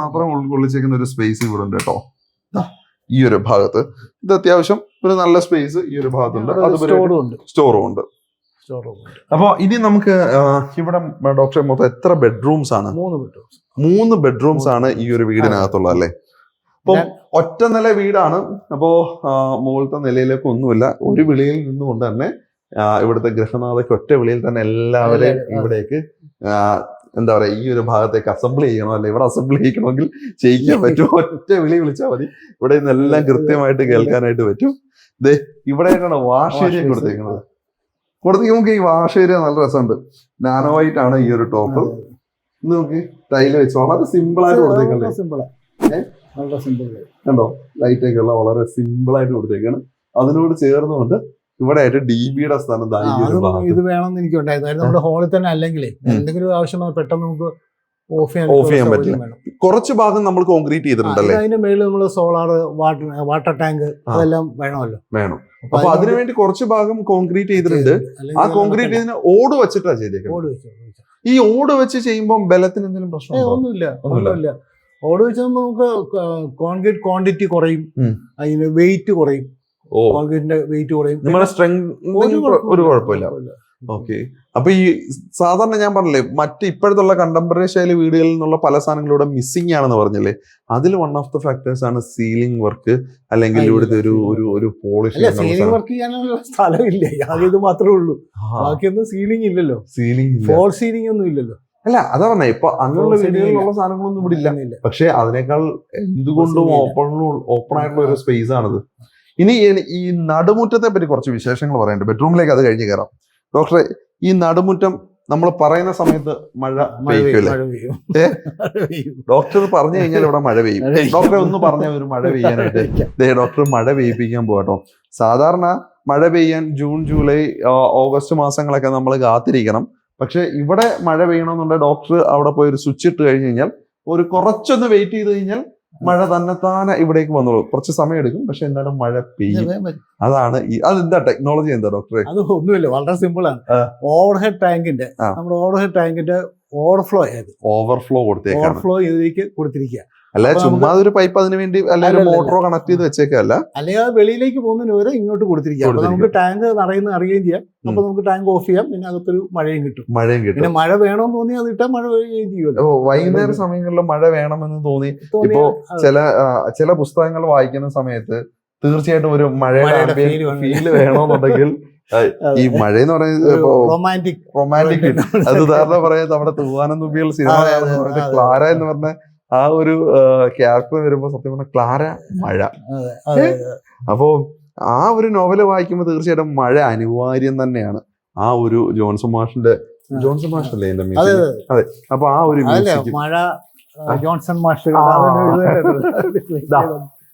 Speaker 1: മാത്രം ഉൾക്കൊള്ളിച്ചേക്കുന്ന ഒരു സ്പേസ് ഇവിടെ ഉണ്ട് കേട്ടോ. ഈ ഒരു ഭാഗത്ത് ഇത് അത്യാവശ്യം ഒരു നല്ല സ്പേസ് ഈ ഒരു ഭാഗത്തുണ്ട്. സ്റ്റോറും ഉണ്ട്. അപ്പൊ ഇനി നമുക്ക് ഇവിടെ ഡോക്ടറെ മൊത്തം എത്ര ബെഡ്റൂംസ് ആണ്? 3 ബെഡ്റൂംസ് ആണ് ഈ ഒരു വീടിനകത്തുള്ളത് അല്ലേ? അപ്പൊ ഒറ്റ നില വീടാണ്. അപ്പോ മുകളിലത്തെ നിലയിലേക്ക് ഒന്നുമില്ല. ഒരു വിളിയിൽ നിന്നുകൊണ്ട് തന്നെ ഇവിടുത്തെ ഗൃഹനാഥയ്ക്ക് ഒറ്റ വിളിയിൽ തന്നെ എല്ലാവരെയും ഇവിടേക്ക് എന്താ പറയാ ഈ ഒരു ഭാഗത്തേക്ക് അസംബിൾ ചെയ്യണോ അല്ലെ ഇവിടെ അസംബിൾ ചെയ്യിക്കണമെങ്കിൽ ചെയ്യിക്കാൻ പറ്റും. ഒറ്റ വിളി വിളിച്ചാൽ മതി, ഇവിടെ നിന്ന് എല്ലാം കൃത്യമായിട്ട് കേൾക്കാനായിട്ട് പറ്റും. ദേ ഇവിടെയൊക്കെയാണ് വാഷ് ഏരിയ കൊടുത്തേക്കുന്നത്. നമുക്ക് ഈ വാഷ് ഏരിയ നല്ല രസമുണ്ട്. നാനോ വൈറ്റ് ആണ് ഈ ഒരു ടോപ്പ്. നോക്കി ടൈല് വെച്ച് വളരെ സിമ്പിൾ ആയിട്ട് കൊടുത്തേക്കല്ലേ. കണ്ടോ ലൈറ്റ് ഒക്കെ ഉള്ള വളരെ സിമ്പിൾ ആയിട്ട് കൊടുത്തേക്കാണ്. അതിനോട് ചേർന്നുകൊണ്ട് ഇവിടെ ആയിട്ട് DBയുടെ സ്ഥാനം
Speaker 2: ഇത് വേണമെന്ന് എനിക്ക് ഉണ്ടായിരുന്നു. നമ്മുടെ ഹോളിൽ തന്നെ അല്ലെങ്കിൽ എന്തെങ്കിലും ആവശ്യം പെട്ടെന്ന് നമുക്ക് ഓഫ്
Speaker 1: ചെയ്യാൻ പറ്റില്ല. കുറച്ച് ഭാഗം നമ്മൾ കോൺക്രീറ്റ് ചെയ്തിട്ടുണ്ടല്ലേ.
Speaker 2: അതിന്റെ മേളിൽ നമ്മൾ സോളാർ വാട്ടർ ടാങ്ക് അതെല്ലാം വേണം.
Speaker 1: അപ്പൊ അതിനുവേണ്ടി കുറച്ച് ഭാഗം കോൺക്രീറ്റ് ചെയ്തിട്ടുണ്ട്. ആ കോൺക്രീറ്റ് ചെയ്തതിന് ഓട് വെച്ചിട്ടാണ് ചെയ്തേക്കുന്നത്. ഈ ഓട് വെച്ച് ചെയ്യുമ്പോൾ ബലത്തിന് എന്തെങ്കിലും പ്രശ്നം?
Speaker 2: ഒന്നുമില്ല. ഓട് വെച്ച് നമുക്ക് കോൺക്രീറ്റ് ക്വാണ്ടിറ്റി കുറയും, അതിന് വെയിറ്റ് കുറയും, കോൺക്രീറ്റിന്റെ വെയിറ്റ് കുറയും,
Speaker 1: നമ്മുടെ സ്ട്രെങ്ത് ഒരു കുഴപ്പമില്ല. ഓക്കെ. അപ്പൊ ഈ സാധാരണ ഞാൻ പറഞ്ഞില്ലേ മറ്റ് ഇപ്പോഴത്തുള്ള കണ്ടംപററി ശൈലി വീടുകളിൽ നിന്നുള്ള പല സാധനങ്ങളുടെ മിസ്സിംഗ് ആണെന്ന് പറഞ്ഞില്ലേ, അതിൽ വൺ ഓഫ് ദ ഫാക്ടേഴ്സ് ആണ് സീലിംഗ് വർക്ക് അല്ലെങ്കിൽ ഇവിടുത്തെ ഒരു പോളിഷ്.
Speaker 2: സീലിംഗ് വർക്ക് ചെയ്യാനുള്ള സ്ഥലമില്ല, ഇത് മാത്രമേ ഉള്ളൂ. ബാക്കിയൊന്നും സീലിംഗ് ഇല്ലല്ലോ. ഫോൾ സീലിംഗ് ഒന്നും ഇല്ലല്ലോ.
Speaker 1: അല്ല അതാ പറഞ്ഞ ഇപ്പൊ അങ്ങനെയുള്ള വീടുകളിലുള്ള സാധനങ്ങളൊന്നും ഇവിടെ ഇല്ല. പക്ഷെ അതിനേക്കാൾ എന്തുകൊണ്ടും ഓപ്പൺ ആയിട്ടുള്ള ഒരു സ്പേസ് ആണിത്. ഇനി ഈ നടുമുറ്റത്തെ പറ്റി കുറച്ച് വിശേഷങ്ങൾ പറയാനുണ്ട്. ബെഡ്റൂമിലേക്ക് അത് കഴിഞ്ഞ് കയറാം. ഡോക്ടറെ, ഈ നടുമുറ്റം നമ്മൾ പറയുന്ന സമയത്ത് മഴ പെയ്യുമല്ലേ? ഡോക്ടർ പറഞ്ഞു കഴിഞ്ഞാൽ ഇവിടെ മഴ പെയ്യും. ഡോക്ടറെ ഒന്ന് പറഞ്ഞ ഒരു മഴ പെയ്യാനായിട്ട് ഡോക്ടർ മഴ പെയ്യിപ്പിക്കാൻ പോകട്ടോ. സാധാരണ മഴ പെയ്യാൻ ജൂൺ, ജൂലൈ, ഓഗസ്റ്റ് മാസങ്ങളൊക്കെ നമ്മൾ കാത്തിരിക്കണം. പക്ഷെ ഇവിടെ മഴ പെയ്യണമെന്നുണ്ടെങ്കിൽ ഡോക്ടർ അവിടെ പോയി ഒരു സ്വിച്ച് ഇട്ട് കഴിഞ്ഞ് കഴിഞ്ഞാൽ ഒരു കുറച്ചൊന്ന് വെയിറ്റ് ചെയ്ത് കഴിഞ്ഞാൽ മഴ തന്നെത്താനെ ഇവിടേക്ക് വന്നോളൂ. കുറച്ച് സമയം എടുക്കും, പക്ഷെ എന്നാലും മഴ പെയ്യും. അതാണ് അതെന്താ ടെക്നോളജി എന്താ ഡോക്ടറെ?
Speaker 2: അത് ഒന്നുമില്ല, വളരെ സിമ്പിൾ ആണ്. ഓവർഹെഡ് ടാങ്കിന്റെ നമ്മുടെ ഓവർഹെഡ് ടാങ്കിന്റെ ഓവർഫ്ലോ ഇതിലേക്ക് കൊടുത്തിരിക്കുക.
Speaker 1: അല്ല ചുമ്മാ ഒരു പൈപ്പ് അതിന് വേണ്ടി അല്ലെങ്കിൽ മോട്ടറോ കണക്ട് ചെയ്ത് വെച്ചേക്കല്ല,
Speaker 2: അല്ലെങ്കിൽ അത് വെളിയിലേക്ക് പോകുന്നതിന് വരെ ഇങ്ങോട്ട് കൊടുത്തിരിക്കുക. അപ്പൊ നമുക്ക് ടാങ്ക് നിറയുന്ന അറിയുകയും ചെയ്യാം. അപ്പൊ നമുക്ക് ടാങ്ക് ഓഫ് ചെയ്യാം, പിന്നെ അകത്തൊരു മഴയും കിട്ടും. പിന്നെ മഴ വേണമെന്ന് തോന്നി അത് ഇട്ടാൽ മഴ പെയ്യുകയും ചെയ്യുമല്ലോ.
Speaker 1: വൈകുന്നേര സമയങ്ങളിൽ മഴ വേണമെന്ന് തോന്നി ഇപ്പോ ചില പുസ്തകങ്ങൾ വായിക്കുന്ന സമയത്ത് തീർച്ചയായിട്ടും ഒരു മഴയുടെ ഫീല് വേണമെന്നുണ്ടെങ്കിൽ ഈ മഴ എന്ന് പറയുന്നത് റൊമാൻറ്റിക് അത് ഉദാഹരണം പറയാം. നമ്മുടെ തൂവാനം തുമ്പിയുള്ള സിനിമ ക്ലാര എന്ന് പറഞ്ഞ ആ ഒരു ക്യാരക്ടർ വരുമ്പോ സത്യം പറഞ്ഞ ക്ലാര മഴ. അപ്പോ ആ ഒരു നോവല് വായിക്കുമ്പോൾ തീർച്ചയായിട്ടും മഴ അനിവാര്യം തന്നെയാണ്. ആ ഒരു ജോൺസൺ മാഷല്ലേ എന്റെ മ്യൂസിക്? അതെ. അപ്പൊ ആ ഒരു
Speaker 2: മഴ ജോൺസൺ മാഷ്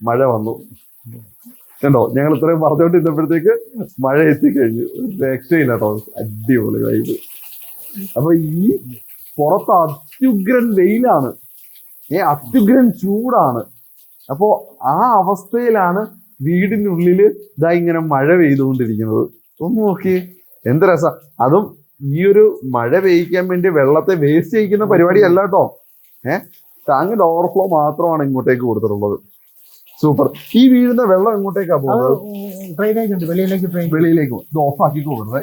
Speaker 1: മഴ വന്നു കണ്ടോ. ഞങ്ങൾ ഇത്രയും പറഞ്ഞുകൊണ്ടിരുന്നപ്പോഴത്തേക്ക് മഴ എത്തിക്കഴിഞ്ഞു. രക്ഷയില്ല കേട്ടോ, അടിപൊളി വൈബ്. അപ്പൊ ഈ പുറത്ത് അത്യുഗ്രൻ വെയിലാണ്, അത്യുഗ്രൻ ചൂടാണ്. അപ്പോ ആ അവസ്ഥയിലാണ് വീടിനുള്ളില് ഇതാ ഇങ്ങനെ മഴ പെയ്തുകൊണ്ടിരിക്കുന്നത്. ഒന്ന് നോക്കിയേ എന്ത് രസം. അതും ഈ ഒരു മഴ പെയ്യിക്കാൻ വേണ്ടി വെള്ളത്തെ വേസ്റ്റ് ചെയ്യിക്കുന്ന പരിപാടിയല്ല കേട്ടോ. ടാങ്കിന്റെ ഓവർഫ്ലോ മാത്രമാണ് ഇങ്ങോട്ടേക്ക് കൊടുത്തിട്ടുള്ളത്. സൂപ്പർ. ഈ വീടിന്റെ വെള്ളം എങ്ങോട്ടേക്കാ പോകുന്നത്? വെളിയിലേക്ക് ഇത് ഓഫാക്കി പോകുന്നത്.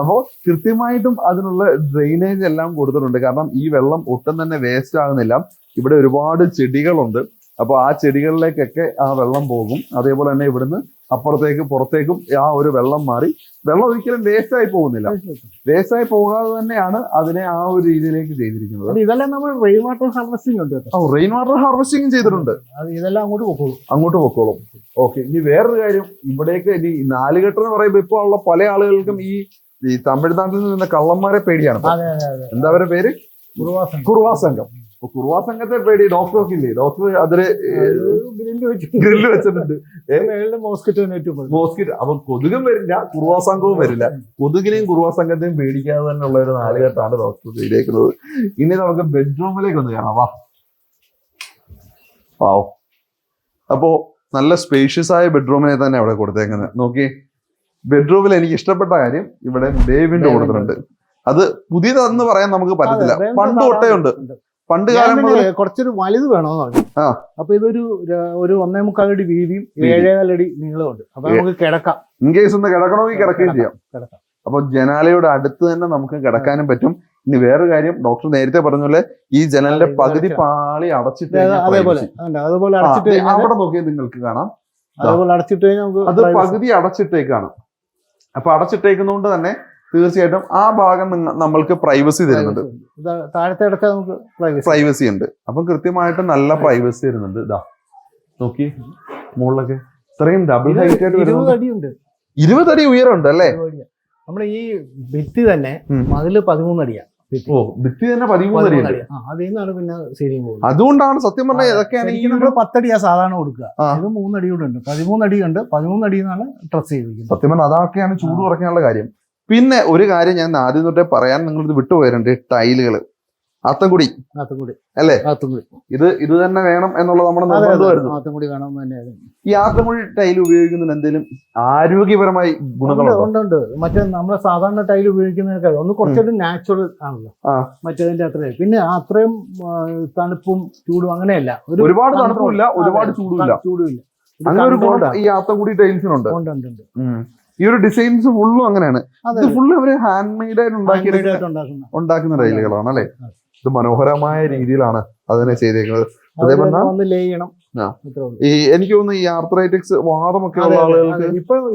Speaker 1: അപ്പോ കൃത്യമായിട്ടും അതിനുള്ള ഡ്രെയിനേജ് എല്ലാം കൊടുത്തിട്ടുണ്ട്. കാരണം ഈ വെള്ളം ഒട്ടും തന്നെ വേസ്റ്റ് ആകുന്നില്ല. ഇവിടെ ഒരുപാട് ചെടികളുണ്ട്. അപ്പൊ ആ ചെടികളിലേക്കൊക്കെ ആ വെള്ളം പോകും. അതേപോലെ തന്നെ ഇവിടുന്ന് അപ്പുറത്തേക്കും പുറത്തേക്കും ആ ഒരു വെള്ളം മാറി വെള്ളം ഒരിക്കലും വേസ്റ്റ് ആയി പോകുന്നില്ല. വേസ്റ്റ് ആയി പോകാതെ തന്നെയാണ് അതിനെ ആ ഒരു രീതിയിലേക്ക് ചെയ്തിരിക്കുന്നത്.
Speaker 2: ഇതെല്ലാം നമ്മൾ റെയിൻ വാട്ടർ ഹാർവെസ്റ്റിംഗ് ഉണ്ട്.
Speaker 1: റെയിൻ വാട്ടർ ഹാർവെസ്റ്റിംഗ് ചെയ്തിട്ടുണ്ട്.
Speaker 2: ഇതെല്ലാം അങ്ങോട്ട് പൊക്കോളും.
Speaker 1: ഓക്കെ. ഇനി വേറൊരു കാര്യം, ഇവിടേക്ക് ഇനി നാലുകെട്ട് എന്ന് പറയുമ്പോൾ ഇപ്പോൾ ഉള്ള പല ആളുകൾക്കും ഈ തമിഴ്നാട്ടിൽ നിന്ന് കള്ളന്മാരെ പേടിയാണ്. എന്താ അവരുടെ പേര്? കുറുവാ സംഘം. കുറുവാ സംഘത്തെ പേടി ഡോക്ടർക്ക് ഇല്ലേ? ഡോക്ടർ അതില് ഗ്രില്ല് വെച്ചിട്ടുണ്ട്. മോസ്കിറ്റോ. അപ്പൊ കൊതുകും വരില്ല, കുറുവാ സംഘവും വരില്ല. കൊതുകിനെയും കുറുവാ സംഘത്തെയും പേടിക്കാതെ തന്നെ ഉള്ള ഒരു നാലുകെട്ടാണ് ഡോക്ടർ ചെയ്തേക്കുന്നത്. ഇനി നമുക്ക് ബെഡ്റൂമിലേക്ക് ഒന്ന് കാണാം. വാവ്. അപ്പോ നല്ല സ്പേഷ്യസ് ആയ ബെഡ്റൂമിനെ തന്നെ അവിടെ കൊടുത്തേക്കുന്നത്. നോക്കി, ബെഡ്റൂമിൽ എനിക്ക് ഇഷ്ടപ്പെട്ട കാര്യം ഇവിടെ ബേ വിൻഡോ കൊടുത്തിട്ടുണ്ട്. അത് പുതിയതെന്ന് പറയാൻ നമുക്ക് പറ്റത്തില്ല, പണ്ട് തൊട്ടേ ഉണ്ട്. പണ്ട് കാലം
Speaker 2: കുറച്ചൊരു വലുത് വേണമെന്ന് പറഞ്ഞു. അപ്പൊ ഇതൊരു 1.25 അടി വീതിയും 7.25 അടി നീളമുണ്ട്. അപ്പൊ നമുക്ക് കിടക്കാം.
Speaker 1: ഇൻ കേസ് ഒന്ന് കിടക്കണമെങ്കിൽ കിടക്കുകയും ചെയ്യാം. അപ്പൊ ജനാലയുടെ അടുത്ത് തന്നെ നമുക്ക് കിടക്കാനും പറ്റും. ഇനി വേറൊരു കാര്യം, ഡോക്ടർ നേരത്തെ പറഞ്ഞ പോലെ ഈ ജനലിന്റെ പകുതി പാളി അടച്ചിട്ട് അവിടെ നോക്കിയാൽ നിങ്ങൾക്ക് കാണാം.
Speaker 2: അതുപോലെ അടച്ചിട്ട്
Speaker 1: അത് പകുതി അടച്ചിട്ടേക്കാണ്. അപ്പൊ അടച്ചിട്ടേക്കുന്നതുകൊണ്ട് തന്നെ തീർച്ചയായിട്ടും ആ ഭാഗം നമ്മൾക്ക് പ്രൈവസി തരുന്നുണ്ട്.
Speaker 2: താഴത്തെ ഇടയ്ക്ക് നമുക്ക്
Speaker 1: പ്രൈവസി ഉണ്ട്. അപ്പം കൃത്യമായിട്ട് നല്ല പ്രൈവസി തരുന്നുണ്ട്. ഇതാ നോക്കി മുകളിലൊക്കെ ഇത്രയും ഡബിൾ ഹൈറ്റ് ആയിട്ട്
Speaker 2: 20 അടിയുണ്ട്.
Speaker 1: 20 അടി ഉയരമുണ്ട് അല്ലേ?
Speaker 2: നമ്മുടെ ഈ ഭിത്തി തന്നെ മതില് 13 അടിയാണ്.
Speaker 1: ഭിത്തി തന്നെ 13 അടിയുണ്ട്.
Speaker 2: അതിൽ നിന്നാണ് പിന്നെ സീലിംഗ് പോകുന്നത്.
Speaker 1: അതുകൊണ്ടാണ് സത്യം പറഞ്ഞാൽ ഇതൊക്കെയാണ്
Speaker 2: നമ്മൾ 10 അടിയാ സാധാരണ കൊടുക്കുക. ഇത് 3 അടി കൂടെ ഉണ്ട്. 13 അടി ഉണ്ട്. 13 അടിയിൽ നിന്നാണ് ഡ്രസ് ചെയ്തിരിക്കുന്നത്.
Speaker 1: സത്യം പറഞ്ഞാൽ അതൊക്കെയാണ് ചൂട് കുറയ്ക്കാനുള്ള കാര്യം. പിന്നെ ഒരു കാര്യം ഞാൻ ആദ്യം തൊട്ടേ പറയാൻ നിങ്ങളിത് വിട്ടുപോയിട്ടുണ്ട്. ടൈലുകള് ആത്തൻകുടി അല്ലേ? ഇത് തന്നെ വേണം എന്നുള്ളത് നമ്മുടെ നിർബന്ധമായിരുന്നു.
Speaker 2: ആത്തൻകുടി വേണം തന്നെയായിരുന്നു.
Speaker 1: ഈ ആത്തൻകുടി ടൈൽ ഉപയോഗിക്കുന്നതിന് എന്തെങ്കിലും ആരോഗ്യപരമായി ഗുണങ്ങളുണ്ട്?
Speaker 2: മറ്റേ നമ്മുടെ സാധാരണ ടൈൽ ഉപയോഗിക്കുന്നതിനൊക്കെ ഒന്ന് കുറച്ചുകൂടി നാച്ചുറൽ ആണല്ലോ മറ്റേതിന്റെ അത്രയും. പിന്നെ അത്രയും തണുപ്പും ചൂടും അങ്ങനെയല്ല.
Speaker 1: ഒരുപാട് തണുപ്പുമില്ല, ഒരുപാട് ചൂടുമില്ല. അങ്ങനെ ഒരു ഗുണം ഈ ആത്തൻകുടി ടൈൽസിനുണ്ട്. ഈ ഒരു ഡിസൈൻസ് ഫുള്ളും അങ്ങനെയാണ്. ഇത് ഫുള്ള് അവര് ഹാൻഡ് മെയ്ഡ് ആയിട്ട് ഉണ്ടാക്കുന്ന ടൈലുകളാണ് അല്ലെ? ഇത് മനോഹരമായ രീതിയിലാണ് അതിനെ ചെയ്തേക്കുന്നത്. അതേപോലെ എനിക്ക് തോന്നുന്നു ഈ ആർത്രൈറ്റിക്സ് വാദമൊക്കെ ഉള്ള ആളുകൾക്ക്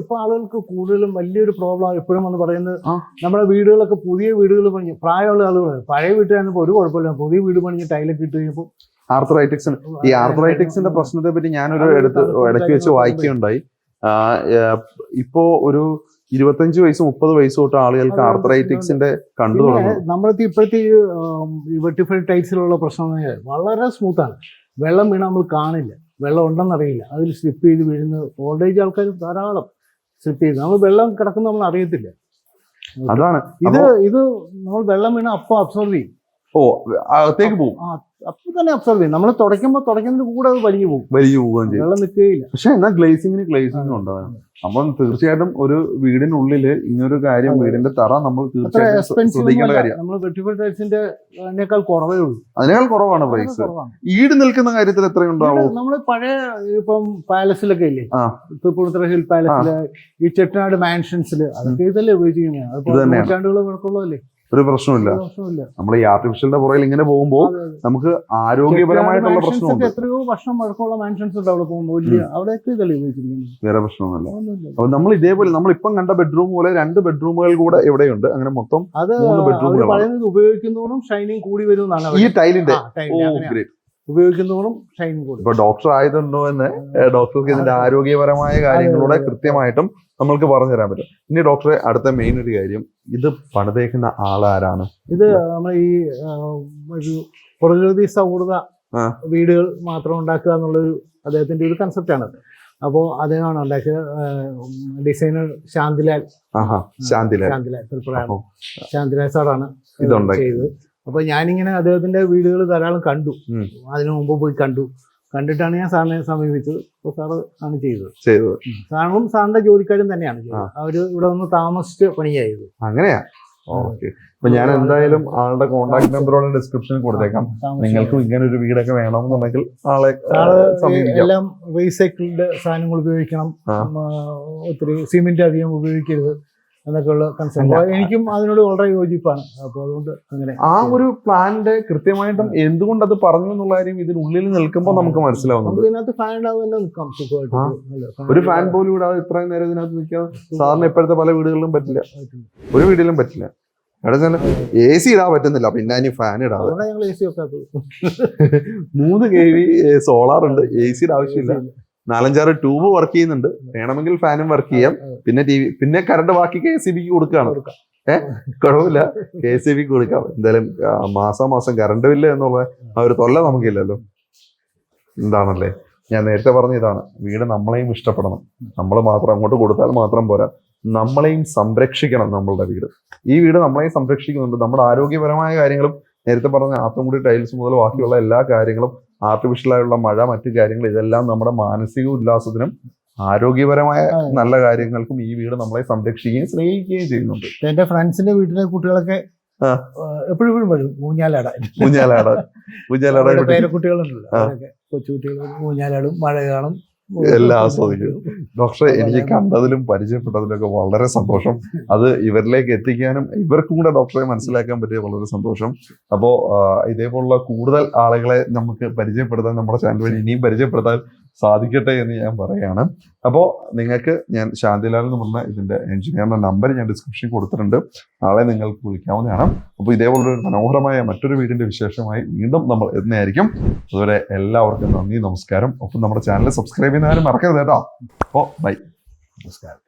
Speaker 2: ഇപ്പൊ ആളുകൾക്ക് കൂടുതലും വലിയൊരു പ്രോബ്ലം എപ്പോഴും എന്ന് പറയുന്നത്, നമ്മുടെ വീടുകളൊക്കെ പുതിയ വീടുകൾ പണിഞ്ഞു പ്രായമുള്ള ആളുകൾ പഴയ വീട്ടിലായിരുന്നപ്പോ ഒരു കുഴപ്പമില്ല, പുതിയ വീട് പണിഞ്ഞ് ടൈലൊക്കെ ഇട്ട് കഴിഞ്ഞപ്പോൾ
Speaker 1: ഈ ആർത്രൈറ്റിക്സിന്റെ പ്രശ്നത്തെ പറ്റി ഞാനൊരു ഇടയ്ക്ക് വെച്ച് വായിക്കുകയുണ്ടായി. ഇപ്പോ ഒരു 25 വയസ്സ് 30 വയസ്സ് തൊട്ട് ആളുകൾക്ക് ആർത്രൈറ്റിക്സിന്റെ കണ്ടു തുടങ്ങും.
Speaker 2: നമ്മളത്തെ ഇപ്പോഴത്തെ ഈ വെർട്ടിഫൈഡ് ടൈൽസിലുള്ള പ്രശ്നം വളരെ സ്മൂത്താണ്. വെള്ളം വീണാൽ നമ്മൾ കാണില്ല, വെള്ളം ഉണ്ടെന്നറിയില്ല. അതിൽ സ്ലിപ്പ് ചെയ്ത് വീഴുന്ന ഓൾഡ് ഏജ് ആൾക്കാർ ധാരാളം സ്ലിപ്പ് ചെയ്ത് നമ്മൾ വെള്ളം കിടക്കുന്ന നമ്മൾ അറിയത്തില്ല.
Speaker 1: അതാണ്
Speaker 2: ഇത് നമ്മൾ വെള്ളം വീണ അപ്പം അബ്സോർവ് ചെയ്യും.
Speaker 1: അകത്തേക്ക് പോകും.
Speaker 2: അപ്പൊ തന്നെ അബ്സോർവ് ചെയ്യും. നമ്മൾ തുടയ്ക്കുന്നതിന് കൂടെ അത് വലിഞ്ഞു പോവുകയും ചെയ്യും. വെള്ളം നിൽക്കുകയില്ല.
Speaker 1: പക്ഷെ എന്നാൽ ഗ്ലേസിംഗ് ഉണ്ടാകും. അപ്പം തീർച്ചയായിട്ടും ഒരു വീടിനുള്ളിൽ ഇങ്ങനൊരു കാര്യം, വീടിന്റെ തറ നമ്മൾ തീർച്ചയായിട്ടും ശ്രദ്ധിക്കേണ്ട കാര്യം.
Speaker 2: നമ്മൾ വെർട്ടിഫൈഡ് ടൈൽസിന്റെ അതിനേക്കാൾ കുറവേ ഉള്ളൂ.
Speaker 1: അതിനേക്കാൾ കുറവാണ് പ്രൈസ്. ഈട് നിൽക്കുന്ന കാര്യത്തിൽ എത്രയുണ്ടാവും?
Speaker 2: നമ്മള് പഴയ ഇപ്പം പാലസിലൊക്കെ ഇല്ലേ, തൃപ്പൂണിത്തുറ ഹിൽ പാലസില്, ഈ ചെട്ടനാട് മാൻഷൻസില്, അതൊക്കെ ഇതല്ലേ ഉപയോഗിച്ചിരിക്കുന്നത്. നൂറ്റാണ്ടുകൾ പഴക്കമുള്ളതല്ലേ.
Speaker 1: ഒരു പ്രശ്നമില്ല. നമ്മൾ ഈ ആർട്ടിഫിഷ്യലിന്റെ പുറകിൽ ഇങ്ങനെ പോകുമ്പോൾ നമുക്ക് ആരോഗ്യപരമായിട്ടുള്ള പ്രശ്നമുണ്ട്.
Speaker 2: എത്രയോ വർഷം പഴക്കമുള്ള മാൻഷൻസ് ഉണ്ട് അവിടെ പോകുമ്പോൾ, അവിടെയൊക്കെ ഇതല്ലേ ഉപയോഗിച്ചിരിക്കുന്നത്.
Speaker 1: വേറെ പ്രശ്നമൊന്നുമില്ല. അപ്പൊ നമ്മൾ ഇതേപോലെ നമ്മളിപ്പം കണ്ട ബെഡ്റൂം പോലെ 2 ബെഡ്റൂമുകൾ കൂടെ എവിടെയുണ്ട്. അങ്ങനെ മൊത്തം 3 ബെഡ്റൂമുകൾ.
Speaker 2: പറയുന്നത് ഉപയോഗിക്കുന്നതോടും ഷൈനിങ് കൂടി വരും എന്നാണ്
Speaker 1: ഈ ടൈലിന്റെ.
Speaker 2: ഉപയോഗിക്കുന്നതോടും ഷൈനിങ് കൂടി.
Speaker 1: ഇപ്പൊ ഡോക്ടർ ആയതുണ്ടോ എന്ന് ഡോക്ടർക്ക് ഇതിന്റെ ആരോഗ്യപരമായ കാര്യങ്ങളൂടെ കൃത്യമായിട്ടും നമ്മൾക്ക് പറഞ്ഞു തരാൻ പറ്റും. ഇനി ഡോക്ടറെ അടുത്ത മെയിൻ ഒരു കാര്യം, ഇത് പണിതേക്കുന്ന ആളാരാണ്?
Speaker 2: ഇത് നമ്മൾ ഈ ഒരു പ്രകൃതി സൗഹൃദ വീടുകൾ മാത്രം ഉണ്ടാക്കുക എന്നുള്ളൊരു അദ്ദേഹത്തിന്റെ ഒരു കൺസെപ്റ്റാണ്. അപ്പോൾ അദ്ദേഹമാണ് ഉണ്ടാക്കിയ ഡിസൈനർ ശാന്തിലാൽ സാറാണ് ചെയ്തത്. അപ്പൊ ഞാനിങ്ങനെ അദ്ദേഹത്തിന്റെ വീടുകൾ ധാരാളം കണ്ടു. അതിനു മുമ്പ് പോയി കണ്ടിട്ടാണ് ഞാൻ സാറിനെ സമീപിച്ചത്. അപ്പോൾ സാറ് ആണ് ചെയ്തത്. സാറും സാറിന്റെ ജോലിക്കാരും തന്നെയാണ് ചെയ്തത്. അവര് ഇവിടെ ഒന്ന് താമസിച്ച് പണിയായത്.
Speaker 1: അങ്ങനെയാ? ഓക്കെ. അപ്പൊ ഞാൻ എന്തായാലും ആളുടെ കോൺടാക്ട് നമ്പറോടെ ഡിസ്ക്രിപ്ഷനിൽ കൊടുത്തേക്കാം. നിങ്ങൾക്കും ഇങ്ങനെ ഒരു വീടൊക്കെ വേണമെന്നുണ്ടെങ്കിൽ ആളെ
Speaker 2: എല്ലാം റീസൈക്കിൾഡ് സാധനങ്ങൾ ഉപയോഗിക്കണം, ഒത്തിരി സിമെന്റ് അധികം ഉപയോഗിക്കരുത് എന്നൊക്കെയുള്ള കൺസെപ്റ്റ്. എനിക്കും അതിനോട് വളരെ യോജിപ്പാണ്. അപ്പോൾ അതുകൊണ്ട് അങ്ങനെ
Speaker 1: ആ ഒരു പ്ലാന്റെ കൃത്യമായിട്ടും എന്തുകൊണ്ട് അത് പറഞ്ഞു എന്നുള്ള കാര്യം ഇതിനുള്ളിൽ നിൽക്കുമ്പോൾ നമുക്ക് മനസ്സിലാവുന്നുണ്ട്.
Speaker 2: ഇതിനകത്ത് ഫാൻ ഇടാതെ തന്നെ നിൽക്കാം സുഖമായിട്ട്.
Speaker 1: ഒരു ഫാൻ പോലും ഇടാതെ ഇത്രയും നേരം ഇതിനകത്ത് നിൽക്കാൻ സാധാരണ ഇപ്പോഴത്തെ പല വീടുകളിലും പറ്റില്ല, ഒരു വീട്ടിലും പറ്റില്ല. AC ഇടാൻ പറ്റുന്നില്ല, പിന്നെ ഇനി ഫാൻ ഇടാതെ. 3 kV സോളാർ ഉണ്ട്, AC-യുടെ ആവശ്യമില്ല. 4-5 ട്യൂബ് വർക്ക് ചെയ്യുന്നുണ്ട്. വേണമെങ്കിൽ ഫാനും വർക്ക് ചെയ്യാം. പിന്നെ TV, പിന്നെ കറണ്ട് ബാക്കി KCBക്ക് കൊടുക്കുകയാണ്. കുഴപ്പമില്ല, KCBക്ക് കൊടുക്കാം. എന്തായാലും മാസം കറണ്ട് ബില്ല് എന്നുള്ള ആ ഒരു തൊല്ല നമുക്കില്ലല്ലോ. എന്താണല്ലേ ഞാൻ നേരത്തെ പറഞ്ഞ ഇതാണ്, വീട് നമ്മളെയും ഇഷ്ടപ്പെടണം. നമ്മൾ മാത്രം അങ്ങോട്ട് കൊടുത്താൽ മാത്രം പോരാ, നമ്മളെയും സംരക്ഷിക്കണം നമ്മളുടെ വീട്. ഈ വീട് നമ്മളെയും സംരക്ഷിക്കുന്നുണ്ട്. നമ്മുടെ ആരോഗ്യപരമായ കാര്യങ്ങളും നേരത്തെ പറഞ്ഞ ആത്തൻകുടി ടൈൽസ് മുതൽ ബാക്കിയുള്ള എല്ലാ കാര്യങ്ങളും, ആർട്ടിഫിഷ്യലായുള്ള മഴ, മറ്റു കാര്യങ്ങൾ, ഇതെല്ലാം നമ്മുടെ മാനസിക ഉല്ലാസത്തിനും ആരോഗ്യപരമായ നല്ല കാര്യങ്ങൾക്കും ഈ വീട് നമ്മളെ സംരക്ഷിക്കുകയും സ്നേഹിക്കുകയും ചെയ്യുന്നുണ്ട്.
Speaker 2: എന്റെ ഫ്രണ്ട്സിന്റെ വീട്ടിലെ കുട്ടികളൊക്കെ എപ്പോഴും വരും ഊഞ്ഞാലാടാൻ. പേരക്കുട്ടികളുണ്ടല്ലോ, കൊച്ചുകുട്ടികൾ ഊഞ്ഞാലാടും, മഴ കാണും,
Speaker 1: എല്ലാം ആസ്വദിക്കും. ഡോക്ടറെ, എനിക്ക് കണ്ടതിലും പരിചയപ്പെട്ടതിലൊക്കെ വളരെ സന്തോഷം. അത് ഇവരിലേക്ക് എത്തിക്കാനും ഇവർക്കും കൂടെ ഡോക്ടറെ മനസ്സിലാക്കാൻ പറ്റിയ വളരെ സന്തോഷം. അപ്പോൾ ഇതേപോലുള്ള കൂടുതൽ ആളുകളെ നമുക്ക് പരിചയപ്പെടുത്താൻ, നമ്മുടെ ചാനൽ വഴി ഇനിയും പരിചയപ്പെടുത്താൻ സാധിക്കട്ടെ എന്ന് ഞാൻ പറയാണ്. അപ്പോൾ നിങ്ങൾക്ക് ഞാൻ ശാന്തിലാൽ എന്ന് പറഞ്ഞ ഇതിന്റെ എഞ്ചിനീയറിന്റെ നമ്പർ ഞാൻ ഡിസ്ക്രിപ്ഷനിൽ കൊടുത്തിട്ടുണ്ട്. നാളെ നിങ്ങൾക്ക് വിളിക്കാവുന്നതാണ്. അപ്പോൾ ഇതേപോലൊരു മനോഹരമായ മറ്റൊരു വീടിന്റെ വിശേഷമായി വീണ്ടും നമ്മൾ എത്തുന്നതായിരിക്കും. അതുവരെ എല്ലാവർക്കും നന്ദി, നമസ്കാരം. ഒപ്പം നമ്മുടെ ചാനൽ സബ്സ്ക്രൈബ് ചെയ്യുന്നവരും മറക്കരുത് കേട്ടോ. അപ്പോൾ ബൈ, നമസ്കാരം.